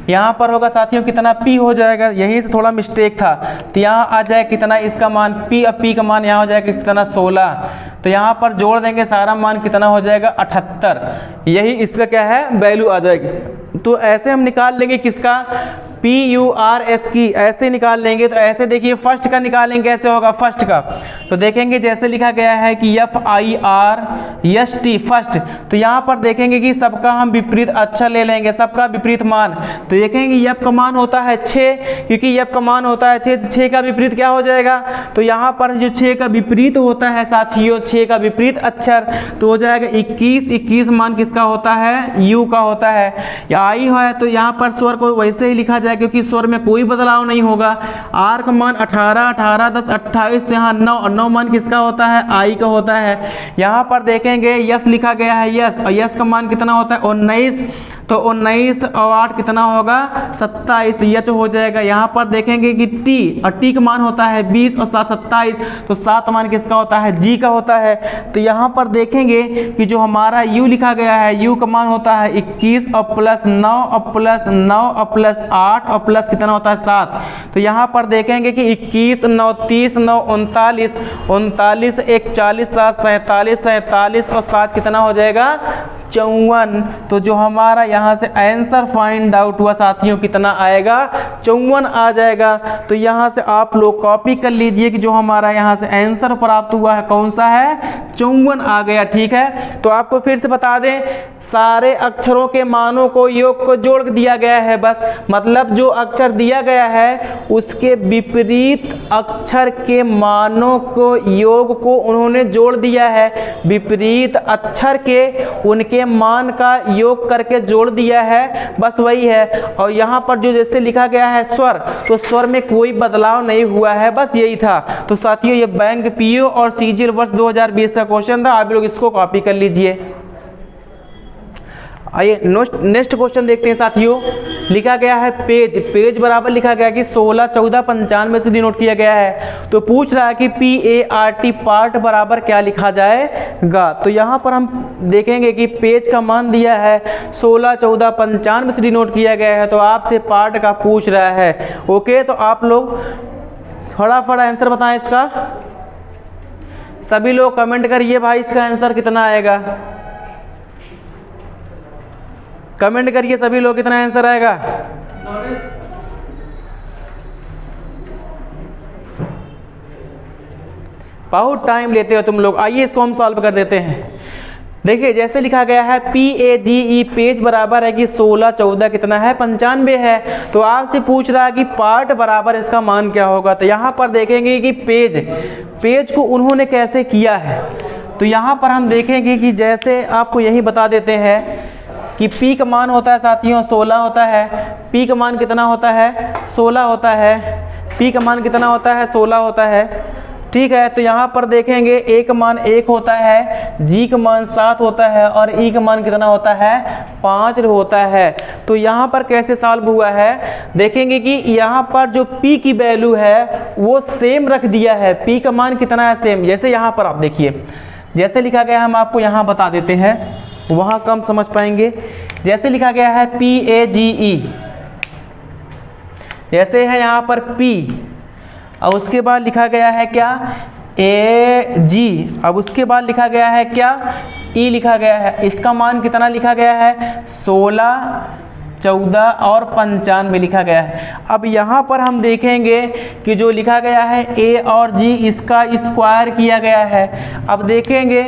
यहाँ पर होगा साथियों कितना पी हो जाएगा, यहीं से थोड़ा मिस्टेक था। तो यहाँ आ जाए कितना इसका मान पी, और पी का मान यहाँ हो जाएगा कितना 16। तो यहाँ पर जोड़ देंगे, सारा मान कितना हो जाएगा 78, यही इसका क्या है वैल्यू आ जाएगी। तो ऐसे हम निकाल लेंगे किसका, PURS की, ऐसे निकाल लेंगे। तो ऐसे देखिए फर्स्ट का निकालेंगे, कैसे होगा फर्स्ट का, तो देखेंगे जैसे लिखा गया है कि FIRST फर्स्ट। तो यहाँ पर देखेंगे कि सबका हम विपरीत अक्षर ले लेंगे, सबका विपरीत मान। तो देखेंगे F का मान होता है 6, क्योंकि F का मान होता है 6, 6 का विपरीत क्या हो जाएगा, तो यहाँ पर जो 6 का विपरीत होता है साथियों, 6 का विपरीत अक्षर तो हो जाएगा 21, 21 मान किसका होता है, U का होता है, या आई है। तो यहाँ पर स्वर को वैसे ही लिखा जाए, क्योंकि स्वर में कोई बदलाव नहीं होगा। R का मान 18, 18 10 28, यहाँ 9, और 9 मान किसका होता है, आई का होता है। यहाँ पर देखेंगे यस लिखा गया है यस, और यस का मान कितना होता है 19, तो 19 और 8 कितना होगा 27, तो यच हो जाएगा। यहाँ पर देखेंगे कि टी, और टी का मान होता है 20 और 7 27, तो 7 मान किसका होता है, जी का होता है। तो यहाँ पर देखेंगे कि जो हमारा यू लिखा गया है, यू का मान होता है 21 और प्लस 9 और प्लस 9 और प्लस 8 और प्लस कितना होता है 7। तो यहाँ पर देखेंगे कि 21 9 30 9 39, 39 1 40, 7 47, 47 और 7 कितना हो जाएगा 54। तो जो हमारा यहाँ से आंसर फाइंड आउट हुआ साथियों कितना आएगा, 54 आ जाएगा। तो यहाँ से आप लोग कॉपी कर लीजिए कि जो हमारा यहाँ से आंसर प्राप्त हुआ है कौन सा है, 54 आ गया। ठीक है, तो आपको फिर से बता दें, सारे अक्षरों के मानों को योग को जोड़ दिया गया है। बस मतलब जो अक्षर दिया गया है उसके विपरीत अक्षर के मानों को, योग को उन्होंने जोड़ दिया है। विपरीत अक्षर के उनके मान का योग करके जोड़ दिया है, बस वही है। और यहाँ पर जो जैसे लिखा गया है स्वर, तो स्वर में कोई बदलाव नहीं हुआ है, बस यही था। तो साथियों ये बैंक पीओ और सीजीएल वर्ष 2020 का क्वेश्चन था, आप लोग इसको कॉपी कर लीजिए। आइए नेक्स्ट क्वेश्चन देखते हैं साथियों। लिखा गया है पेज, पेज बराबर लिखा गया कि 16 14 95 से डिनोट किया गया है। तो पूछ रहा है कि PART पार्ट बराबर क्या लिखा जाएगा। तो यहाँ पर हम देखेंगे कि पेज का मान दिया है 16 14 95 से डिनोट किया गया है, तो आपसे पार्ट का पूछ रहा है। ओके, तो आप लोग फटाफट आंसर बताएं इसका। सभी लोग कमेंट करिए भाई इसका आंसर कितना आएगा। कमेंट करिए सभी लोग, कितना आंसर आएगा। बहुत टाइम लेते हो तुम लोग, आइए इसको हम सॉल्व कर देते हैं। देखिए जैसे लिखा गया है PAGE पेज बराबर है कि 16 14 कितना है 95 है। तो आपसे पूछ रहा है कि पार्ट बराबर इसका मान क्या होगा। तो यहाँ पर देखेंगे कि पेज को उन्होंने कैसे किया है। तो यहाँ पर हम देखेंगे कि जैसे आपको यही बता देते हैं कि P का मान होता है साथियों 16 होता है। P का मान कितना होता है 16 होता है। P का मान कितना होता है 16 होता है, ठीक है। तो यहाँ पर देखेंगे A का मान 1 होता है, G का मान 7 होता है और E का मान कितना होता है 5 होता है। तो यहाँ पर कैसे सॉल्व हुआ है, देखेंगे कि यहाँ पर जो P की वैल्यू है वो सेम रख दिया है। P का मान कितना है सेम। जैसे यहाँ पर आप देखिए जैसे लिखा गया है, हम आपको यहाँ बता देते हैं, वहाँ कम समझ पाएंगे। जैसे लिखा गया है PAGE, जैसे है यहाँ पर P और उसके बाद लिखा गया है क्या AG, अब उसके बाद लिखा गया है क्या E लिखा गया है। इसका मान कितना लिखा गया है 16 14 और 95 लिखा गया है। अब यहाँ पर हम देखेंगे कि जो लिखा गया है A और G इसका स्क्वायर किया गया है। अब देखेंगे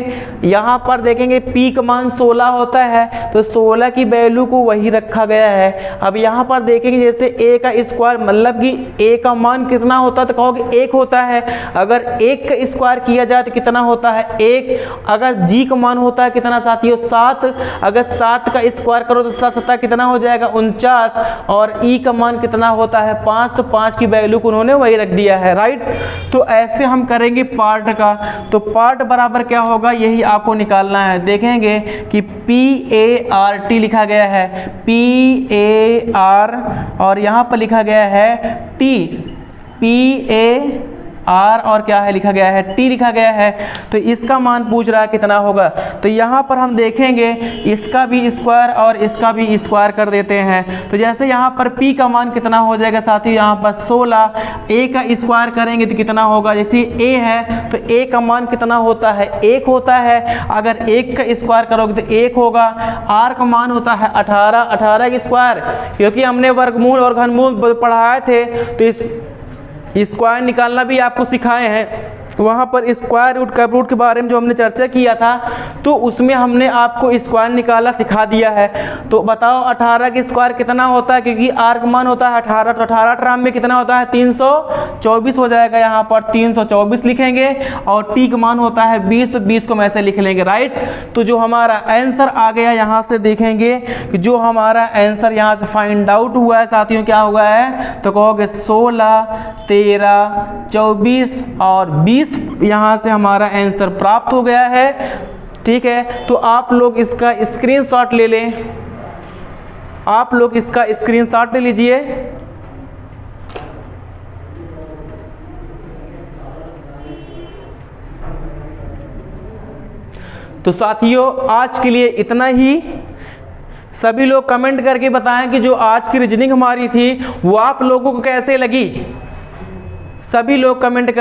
यहाँ पर देखेंगे P का मान 16 होता है तो 16 की वैल्यू को वही रखा गया है। अब यहाँ पर देखेंगे जैसे A का स्क्वायर मतलब कि A का मान कितना होता है तो कहोगे 1 होता है। अगर 1 का स्क्वायर किया जाए तो कितना होता है 1। अगर G का मान होता है कितना साथियों 7, अगर 7 का स्क्वायर करो तो 7 7 कितना हो जाएगा 49 और E का मान कितना होता है 5। तो 5 की वैल्यू को उन्होंने वही रख दिया है, राइट। तो ऐसे हम करेंगे पार्ट का। तो पार्ट बराबर क्या होगा यही आपको निकालना है। देखेंगे कि PART लिखा गया है, PAR और यहाँ पर लिखा गया है T, PAR और क्या है लिखा गया है T लिखा गया है। तो इसका मान पूछ रहा है कितना होगा। तो यहाँ पर हम देखेंगे इसका भी स्क्वायर और इसका भी स्क्वायर कर देते हैं। तो जैसे यहाँ पर P का मान कितना हो जाएगा साथियों यहाँ पर 16, A का स्क्वायर करेंगे तो कितना होगा, जैसे A है तो A का मान कितना होता है 1 होता है। अगर 1 का स्क्वायर करोगे तो 1 होगा। R का मान होता है 18, 18 का स्क्वायर, क्योंकि हमने वर्गमूल और घनमूल पढ़ाए थे तो इस स्क्वायर निकालना भी आपको सिखाए हैं। वहाँ पर स्क्वायर रूट कैप रूट के बारे में जो हमने चर्चा किया था तो उसमें हमने आपको स्क्वायर निकाला सिखा दिया है। तो बताओ 18 का स्क्वायर कितना होता है, क्योंकि आर का मान होता है 18 तो 18 18 में कितना होता है 324 हो जाएगा। यहाँ पर 324 लिखेंगे और टी का मान होता है 20 तो 20 को हम ऐसे लिख लेंगे, राइट। तो जो हमारा आंसर आ गया यहाँ से देखेंगे कि जो हमारा आंसर यहाँ से फाइंड आउट हुआ है साथियों क्या हुआ है, तो कहोगे 16 13 24 और 20 यहाँ से हमारा आंसर प्राप्त हो गया है, ठीक है। तो आप लोग इसका स्क्रीनशॉट ले लें, आप लोग इसका स्क्रीनशॉट ले लीजिए। तो साथियों आज के लिए इतना ही। सभी लोग कमेंट करके बताएं कि जो आज की रीजनिंग हमारी थी वो आप लोगों को कैसे लगी। सभी लोग कमेंट कर